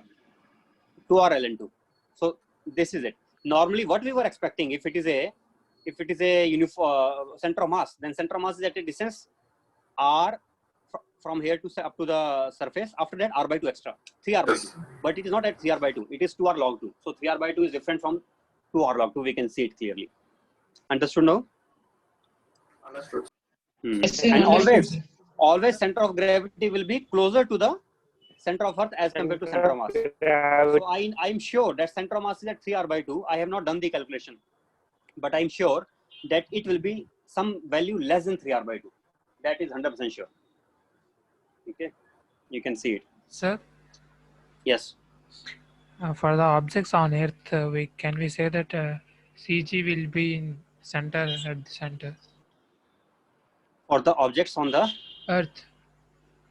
2r ln2. So this is it. Normally what we were expecting, if it is a uniform center of mass, then center of mass is at a distance r from here to up to the surface. After that r by 2 extra, 3r by 2. But it is not at 3r by 2. It is 2r log 2. So 3r by 2 is different from 2r log 2. We can see it clearly. Understood now? Understood. Yes, sir. And Understood, sir. always center of gravity will be closer to the center of earth as compared to center of mass. So I'm sure that center of mass is at 3r by 2. I have not done the calculation, but I'm sure that it will be some value less than 3r by 2. That is 100% sure. Okay, you can see it. sir. Yes. For the objects on Earth, can we say that CG will be in center at the center? For the objects on the Earth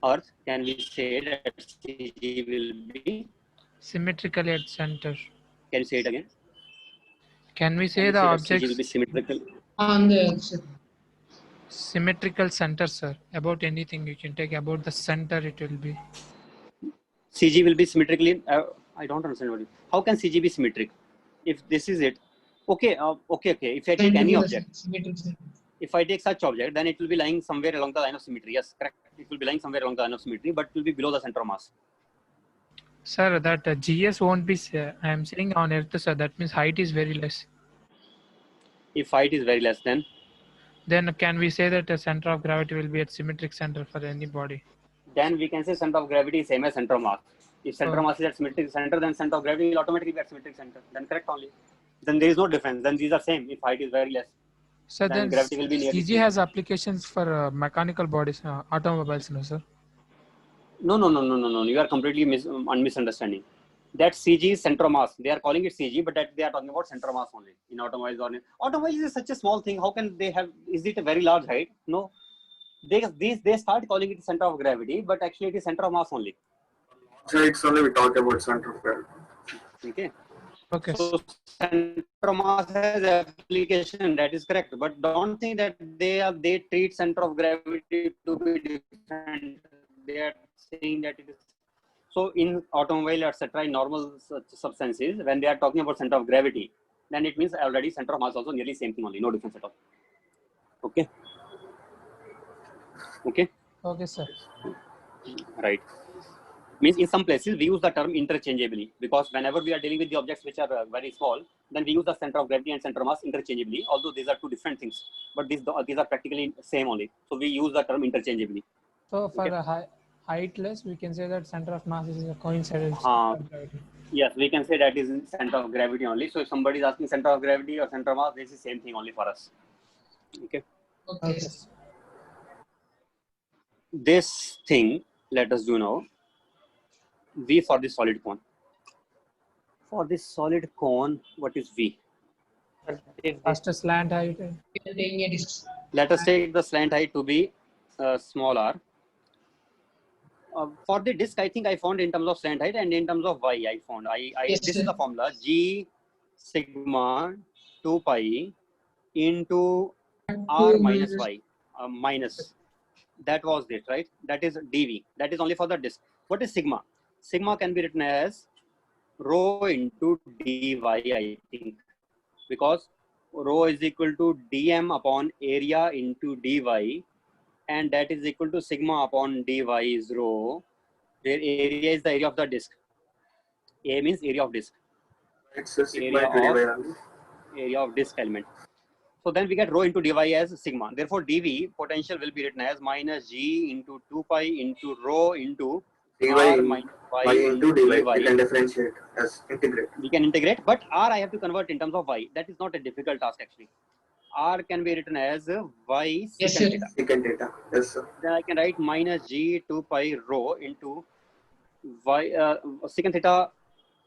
earth, can we say that CG will be? symmetrically at center. Can you say it again? Can we say Can the you say that CG will objects be symmetrical? On the earth, sir. symmetrical center, sir? About anything you can take about the center, it will be. CG will be symmetrically. I don't understand what. How can CG be symmetric? If this is it, okay. If I take any object, Symmetric, sir. if I take such object, then it will be lying somewhere along the line of symmetry. Yes, correct. It will be lying somewhere along the line of symmetry, but it will be below the center of mass. Sir, that GS won't be. I am saying on Earth, sir. That means height is very less. If height is very less, Then can we say that the center of gravity will be at symmetric center for any body? then we can say center of gravity is same as center of mass. If center of mass is at symmetric center, then center of gravity will automatically be at symmetric center. Then correct only. Then there is no difference. Then these are same. If height is very less, So then then gravity will be nearly CG zero. has applications for mechanical bodies, automobiles, no, sir? No. You are completely misunderstanding. That CG is center of mass. They are calling it CG, but that they are talking about center of mass only in automobiles. Or automobiles is such a small thing. How can they have? Is it a very large height? No. They start calling it center of gravity, but actually it is center of mass only. So it's only we talk about center of gravity. Okay. Okay. So center of mass has application. That is correct, but don't think that they treat center of gravity to be different. They are saying that it is. So in automobile, etc., in normal substances, when they are talking about center of gravity, then it means already center of mass also nearly same thing only, no difference at all. Okay. Okay. Okay, sir. Right. Means in some places we use the term interchangeably, because whenever we are dealing with the objects which are very small, then we use the center of gravity and center of mass interchangeably, although these are two different things, but these are practically same only. So we use the term interchangeably. So for Okay. a heightless, we can say that center of mass is a coincidence. Yes, we can say that is in center of gravity only. So if somebody is asking center of gravity or center of mass, this is same thing only for us. Okay. Okay. This thing, let us do now. V for the solid cone. For this solid cone, what is V? First slant height. Taking a distance. Let us take the slant height to be small r. For the disk, I think I found in terms of slant height, and in terms of y, I found. Yes, this sir. is the formula: G sigma 2 pi into r minus y minus. That was it, right? That is dv. That is only for the disk. What is sigma? Sigma can be written as rho into dy, I think, because rho is equal to dm upon area into dy, and that is equal to sigma upon dy is rho, where area is the area of the disk. A means area of disk. It's a sigma into dy only. Area of disk element. So then we get rho into dy as sigma. Therefore, dv potential will be written as minus g into 2 pi into rho into dy r minus y into dy. We can differentiate as integrate. We can integrate, but r I have to convert in terms of y. That is not a difficult task actually. R can be written as y Yes, secant sir. theta. Secant theta. Yes, sir. Then I can write minus g 2 pi rho into y secant theta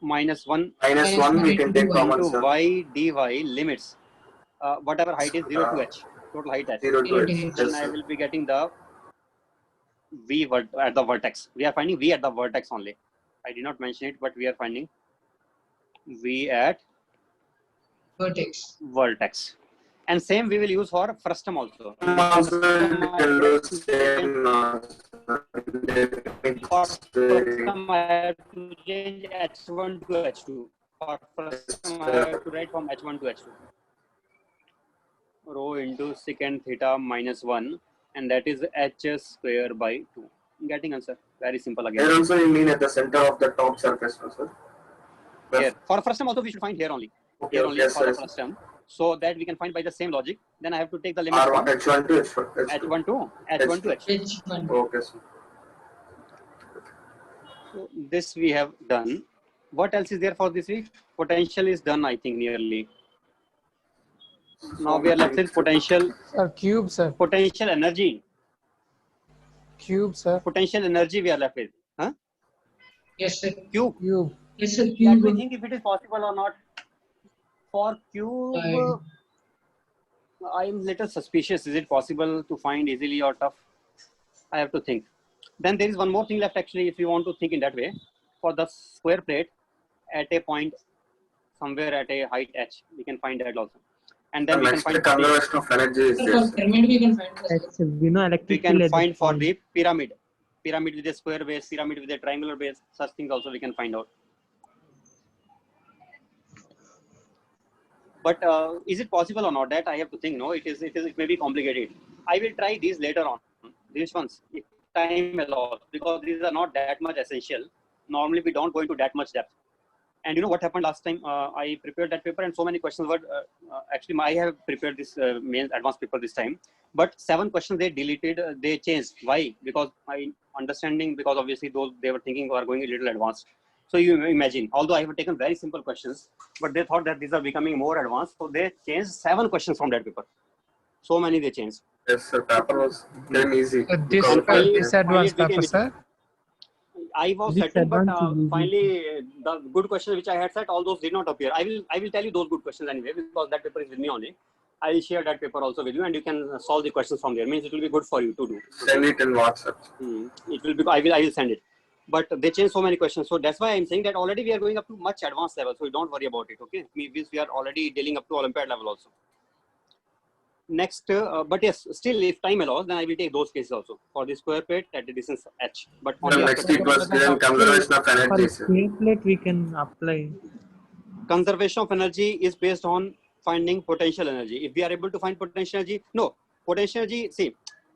minus 1 Minus 1 we can take common, into sir. y dy limits whatever height is 0 to h, total height h. 0 to h. Yes, Then Yes, I sir. will be getting the v at the vertex. We are finding v at the vertex only. I did not mention it, but we are finding v at Vertex. vertex. And same we will use for frustum also. Also, Frustum you I can have do to same. For frustum I have to change h1 to h2. For frustum I have to write from h1 to h2. Rho into secant theta minus 1, and that is h square by 2. Getting answer. Very simple Here again. also you mean at the center of the top surface, no, sir? Here. For frustum also we should find here only. Okay, Here only yes, for the yes. frustum. So that we can find by the same logic. Then I have to take the limit R1, from H1 to H1. h1 to h1 to h2. H1. Okay, sir. So this we have done. What else is there for this week? Potential is done, I think, nearly. Now we are left with potential Cube, sir. potential energy. Cube, sir. Potential energy we are left with. Huh? Yes, sir. Cube. Cube. Yes, sir. Let Cube. me think if it is possible or not. For cube, I am little suspicious. Is it possible to find easily or tough? I have to think. Then there is one more thing left actually, if you want to think in that way. For the square plate at a point somewhere at a height h, we can find that also. And then we can find conservation of energy is Sir, there, for sir. pyramid we can find. That's, we know electric we can field at find this for point. the pyramid. Pyramid with a square base, pyramid with a triangular base, such things also we can find out. But is it possible or not? That I have to think. No, it may be complicated. I will try these later on. These ones, if time allows, because these are not that much essential. Normally, we don't go into that much depth. And you know what happened last time? I prepared that paper, and so many questions were actually I have prepared this main advanced paper this time. But 7 questions they deleted, they changed. Why? Because my understanding, because obviously those they were thinking are going a little advanced. So you imagine, although I have taken very simple questions, but they thought that these are becoming more advanced. So they changed 7 questions from that paper. So many they changed. Yes, sir. Paper was damn easy. This because of finally- that, this yeah. advanced became paper, easy. sir. I was This setting, but advanced is easy. finally the good questions which I had set, all those did not appear. I will tell you those good questions anyway, because that paper is with me only. I will share that paper also with you, and you can solve the questions from there. Means it will be good for you to do. Send it in WhatsApp. It will be. I will send it. but they change so many questions. So that's why I'm saying that already we are going up to much advanced level. So don't worry about it. Okay, we are already dealing up to Olympiad level also. Next, but yes, still if time allows, then I will take those cases also for the square plate at the distance h. But only Next after it was given conservation of For energy, a sir. square plate, we can apply. conservation of energy is based on finding potential energy. If we are able to find potential energy, no, potential energy, see,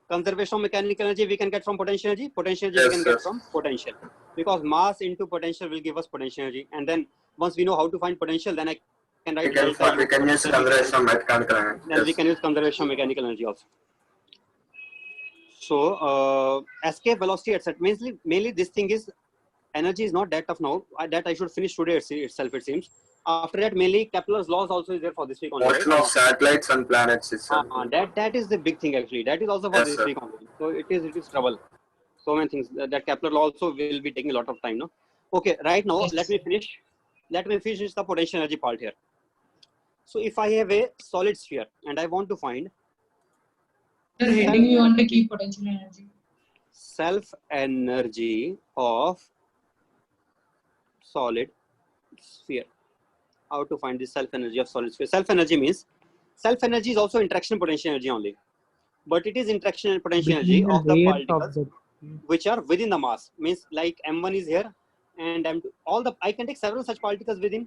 conservation of mechanical energy we can get from potential energy, potential energy we Yes, can sir. get from potential. Because mass into potential will give us potential energy. And then once we know how to find potential, then I can write delta U. We can use potential, conservation of mechanical energy. then we Yes. can use conservation of mechanical energy also. So escape velocity, etc. Mainly this thing is energy is not that tough now. That I should finish today itself, it seems. After that, mainly Kepler's laws also is there for this week only. Motion of satellites and planets itself. That is the big thing actually. That is also for Yes, this sir. week only. So it is trouble. So many things that Kepler law also will be taking a lot of time. No. Okay. Right now, Yes. let me finish the potential energy part here. So if I have a solid sphere and I want to find Sir, heading we want to keep potential energy. self energy of solid sphere. How to find the self energy of solid sphere? Self energy means self energy is also interaction potential energy only, but it is interaction and potential energy of the particles which are within the mass. Means like M1 is here and M2. I can take several such particles within,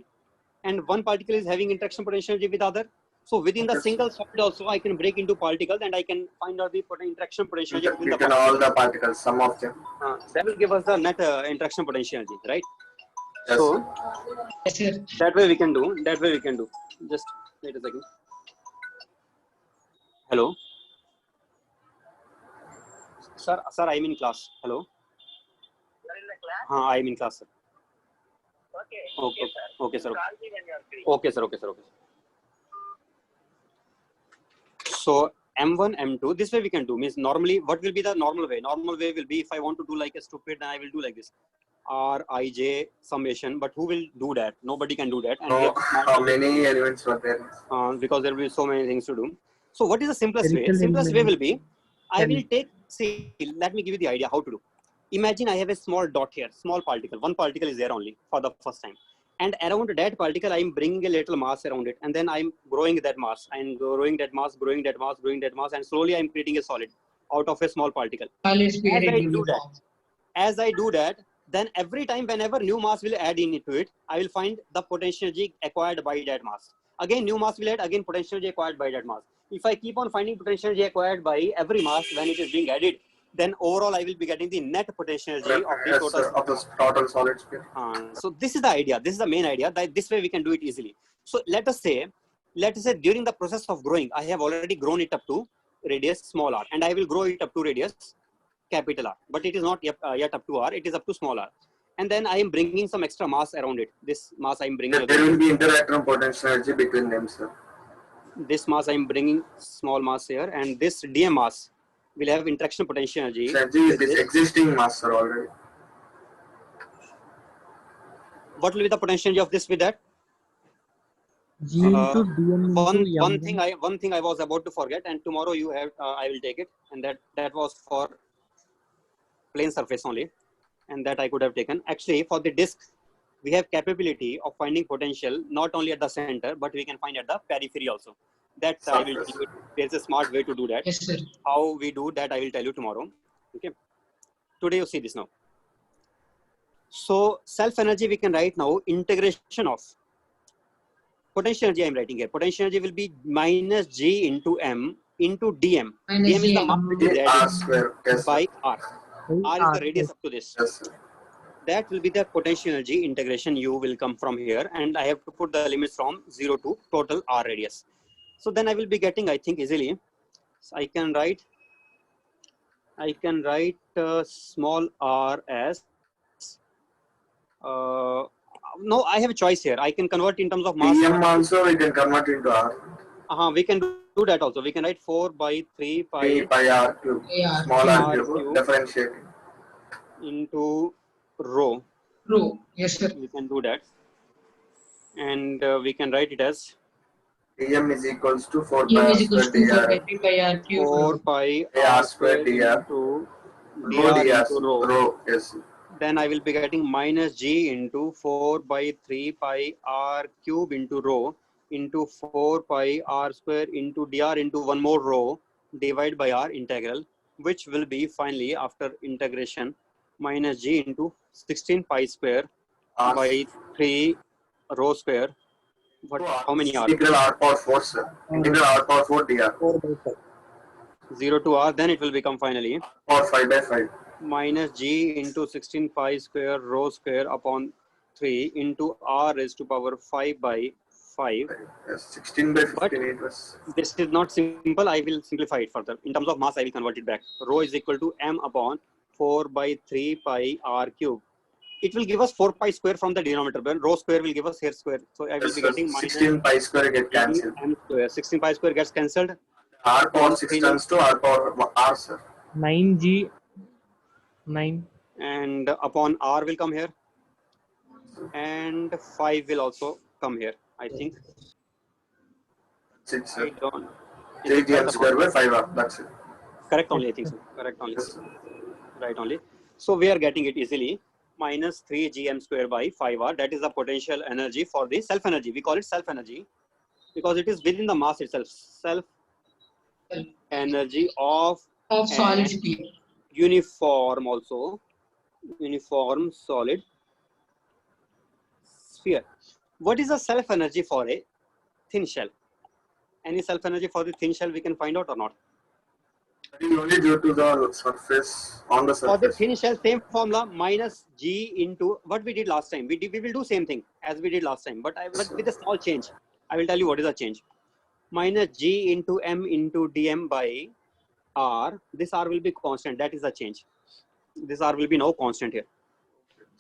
and one particle is having interaction potential energy with other. So within the single solid also I can break into particles and I can find out the interaction potential energy between the Written particles. all the particles, some of them. That will give us the net interaction potential energy, right? Yes, So sir. Yes, sir. that way we can do. Just wait a second. Hello. Sir, I'm in class. Hello. You're in the class? I'm in class, sir. Okay. Okay, sir. Call me when you're free. Okay, sir. So M1, M2, this way we can do. Means normally, what will be the normal way? Normal way will be if I want to do like a stupid, then I will do like this. Rij summation, but who will do that? Nobody can do that. And No, how many elements were there? because there will be so many things to do. So what is the simplest way? Simplest way will be, I will take, see, let me give you the idea how to do. Imagine I have a small dot here, small particle. One particle is there only for the first time. And around that particle, I am bringing a little mass around it. And then I'm growing that mass. I'm growing that mass, and slowly I'm creating a solid out of a small particle. As I do that, then every time whenever new mass will add into it, I will find the potential energy acquired by that mass. Again, new mass will add, again potential energy acquired by that mass. If I keep on finding potential energy acquired by every mass when it is being added, then overall I will be getting the net potential energy of the total solid sphere. So this is the idea. This is the main idea. That this way we can do it easily. So let us say during the process of growing, I have already grown it up to radius small r, and I will grow it up to radius capital R, but it is not yet up to R, it is up to small r. And then I am bringing some extra mass around it. This mass I am bringing. There will be interaction potential energy between them, sir. This mass I am bringing small mass here, and this dm mass will have interaction potential energy. Energy is this existing mass, sir, already. What will be the potential energy of this with that? G into dm into one thing I was about to forget, and tomorrow you have I will take it, and that was for plane surface only, and that I could have taken. Actually, for the disk, we have capability of finding potential not only at the center, but we can find at the periphery also. That I will tell you. There's a smart way to do that. Yes, sir. How we do that, I will tell you tomorrow. Okay. Today you see this now. So self energy we can write now integration of potential energy. I'm writing here. Potential energy will be minus G into M into dm. Minus Dm is the G mass which is R added square. Yes, by sir. R. R is the radius up to this. Yes, sir. That will be the potential energy integration. U will come from here, and I have to put the limits from 0 to total R radius. So then I will be getting, I think, easily. So I can write small r as no, I have a choice here. I can convert in terms of mass. dm also we can convert into R. We can do that also. We can write 4 by 3 pi 3 pi R cube. Yeah, Small R r cube. cube. Differentiating. Into rho. True. Yes, sir. We can do that. And we can write it as dm is equals to 4 M pi R is equals square to 4 dr. pi 3 pi r cube. 4 pi R square dr. into Rho dr dr. into rho. Rho. Yes. then I will be getting minus G into 4 by 3 pi R cube into rho into 4 pi R square into dr into one more rho divided by R integral, which will be finally after integration minus G into 16 pi square R. by 3 rho square. What? How many R? Integral R power 4, sir. Integral R power 4 dr. 4 by 5. 0 to R, then it will become finally Or 5 by 5. minus G into 16 pi square rho square upon 3 into R raised to power 5 by 5. Yes, 16 by But 15 it was. this is not simple. I will simplify it further. In terms of mass, I will convert it back. Rho is equal to m upon 4 by 3 pi R cube. It will give us 4 pi square from the denominator, but rho square will give us here square. So I will Yes, be sir. getting minus 16 pi square get cancelled. m square. 16 pi square gets cancelled. R power 6 turns to R power R, sir. 9G 9. And upon R will come here. And 5 will also come here, I think. 6, I sir. don't. 3 gm square by 5 R. That's it. Correct only, I think so. Correct only. Yes, sir. Right only. So we are getting it easily. Minus 3 gm square by 5 R. That is the potential energy for the self energy. We call it self energy because it is within the mass itself. Self energy of solid an sphere. uniform also. Uniform solid sphere. What is the self energy for a thin shell? Any self energy for the thin shell we can find out or not? That is only due to the surface, on the For the surface. thin shell, same formula, minus G into what we did last time. We will do same thing as we did last time, but with a small change. I will tell you what is the change. Minus G into M into dm by R. This R will be constant. That is the change. This R will be now constant here.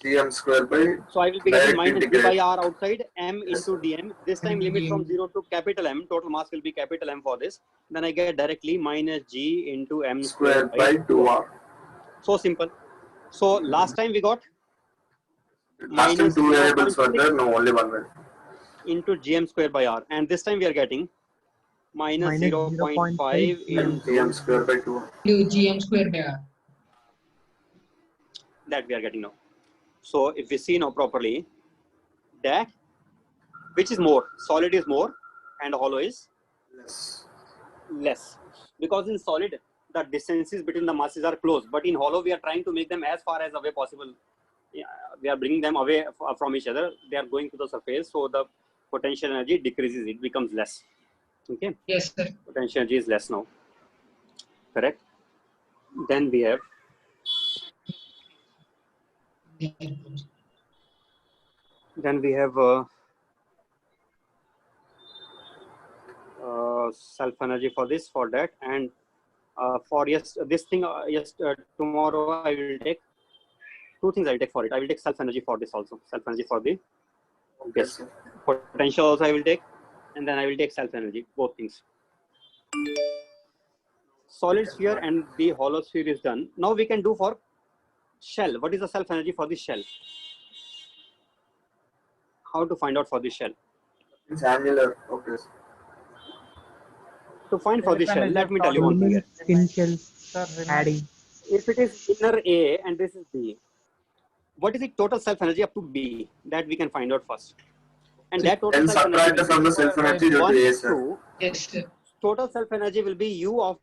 Gm square by So I will be getting direct minus G by integrate. R outside, M Yes, into dm. This time limit from 0 to capital M. Total mass will be capital M for this. Then I get directly minus G into M Square by 2R. So simple. So last time we got Last time minus 2 variables were 0.6 there, no, only one variable. into gm square by r, and this time we are getting minus Minus 0.5 0.5 into Gm square by 2R. Gm square by R. that we are getting now. So if we see now properly, that which is more, solid is more and hollow is Yes. less, because in solid the distances between the masses are close, but in hollow we are trying to make them as far as away possible. Yeah, we are bringing them away from each other. They are going to the surface, so the potential energy decreases, it becomes less. Okay, Yes, sir. potential energy is less now, correct? Then we have self energy for this, for that, and for this thing, tomorrow I will take two things. I will take for it. I will take self energy for this also. Self energy for the Yes, sir. potential also I will take, and then I will take self energy. Both things. Solid sphere and the hollow sphere is done. Now we can do for shell. What is the self energy for the shell? How to find out for the shell? It's annular. Okay. To find for the shell, let me tell you one thing here. Thin shells adding. If it is inner A and this is B, what is the total self energy up to B? That we can find out first. And that total Then self subtract energy from the self energy due to A, sir. to Yes, sir. total self energy will be U of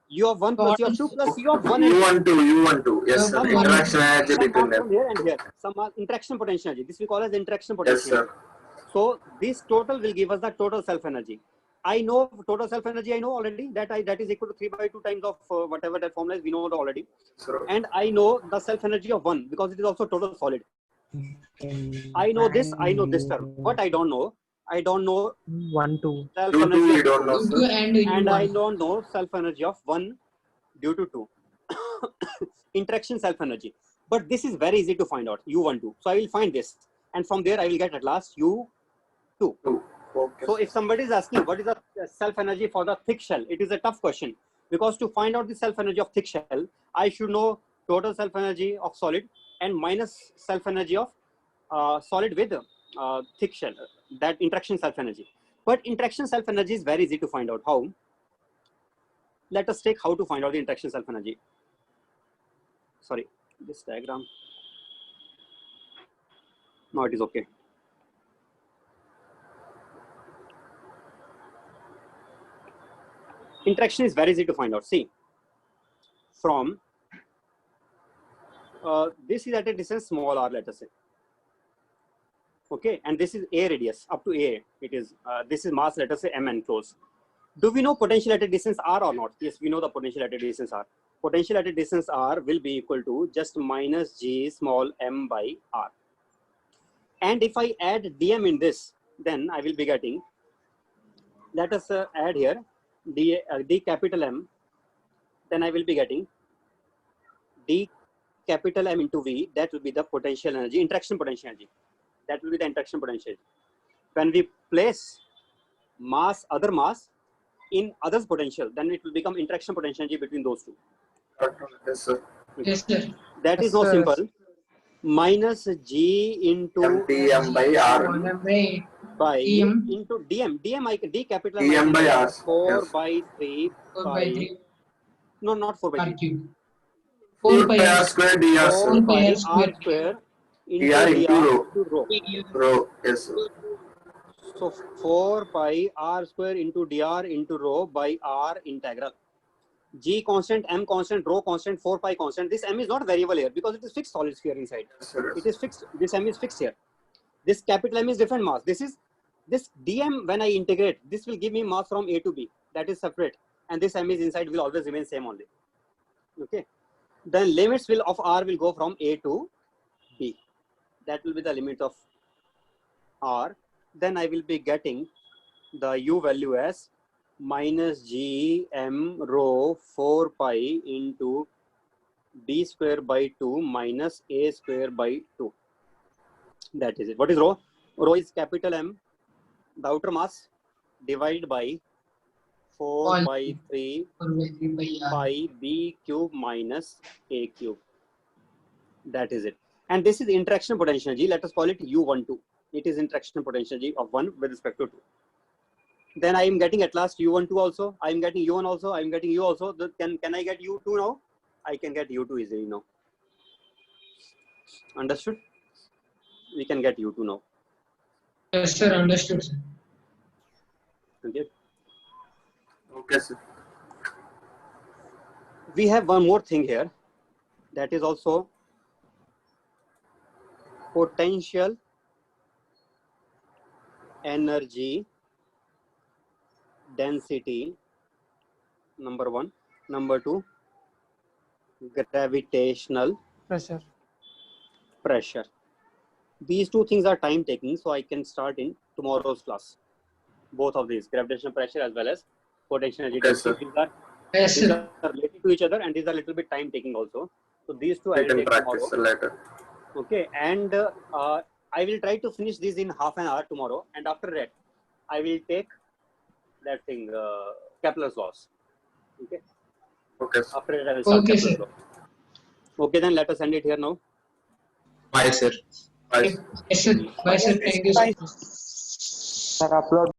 U of 1 plus U of 2 plus U of 1 and U12. Yes, sir. Some Interaction energy some between are from them. here and here. Some are interaction potential energy. This we call as interaction Yes, potential. sir. So this total will give us the total self energy. I know total self energy. I know already that is equal to 3 by 2 times of whatever that formula is. We know it already. Sir. And I know the self energy of 1 because it is also total solid. I know this. I know this term. What I don't know. I don't know 1, 2. self U2 energy we of don't know, U2 sir. and and I U1. don't know self energy of 1 due to 2. Interaction self energy. But this is very easy to find out, U12. So I will find this. And from there I will get at last U2. 2. Okay. So if somebody is asking what is the self energy for the thick shell, it is a tough question. Because to find out the self energy of thick shell, I should know total self energy of solid and minus self energy of solid with thick shell, that interaction self energy. But interaction self energy is very easy to find out. How? let us take how to find out the interaction self energy. Sorry, this diagram. No, it is okay. Interaction is very easy to find out. See, from this is at a distance small r, let us say. Okay, and this is a radius up to a. It is this is mass, let us say m enclosed. Do we know potential at a distance r or not? Yes, we know the potential at a distance r. Potential at a distance r will be equal to just minus g small m by r. And if I add dm in this, then I will be getting, let us add here d capital M, then I will be getting d capital M into V, that will be the potential energy, interaction potential energy. That will be the interaction potential. When we place mass, other mass in other's potential, then it will become interaction potential energy between those two. Yes, sir. Yes, sir. That is Yes, now sir. simple. Minus G into Dm by R. 1 by by Em. into dm. Dm I can, d capital M I Dm can by write R. as 4 Yes. by 3 4 by, by 3 no, not 4 by r 3. cube. 4 4 pi by R r square dr, 4 sir. pi by r r square. square into dr into dr rho. into rho. Rho. Yes, sir. So 4 pi r square into dr into rho by r integral. G constant, M constant, rho constant, 4 pi constant. This M is not variable here because it is fixed solid sphere inside. Yes, sir. It is fixed. This M is fixed here. This capital M is different mass. This is this dm when I integrate, this will give me mass from A to B. That is separate. And this M is inside will always remain same only. Okay. Then limits will of R will go from A to B. That will be the limit of R. Then I will be getting the U value as minus G M rho 4 pi into B square by 2 minus A square by 2. That is it. What is rho? Rho is capital M, the outer mass, divided by 4 All. by 3 4 by 3 by r. pi B cube minus A cube. That is it. And this is the interaction potential energy. Let us call it U12. It is interaction potential energy of 1 with respect to 2. Then I am getting at last U12 also. I am getting U1 also. I am getting U also. Can I get U2 now? I can get U2 easily now. Understood? We can get U2 now. Yes, sir. Understood, sir. Okay. Okay, sir. We have one more thing here. That is also potential energy density, number 1. Number 2, gravitational Pressure. pressure. These two things are time taking, so I can start in tomorrow's class. Both of these, gravitational pressure as well as potential energy Okay, density. sir. Yes, These sir. are related to each other, and these are a little bit time taking also. So these two I We will can take practice tomorrow. later. Okay, and I will try to finish this in half an hour tomorrow, and after that I will take that thing, Kepler's laws. Okay, Okay, sir. after that I will start Okay, Kepler's sir. law. Okay, then let us end it here now. Bye, sir. Bye, sir. Yes, sir. Bye, sir. Thank you, sir. Sir, upload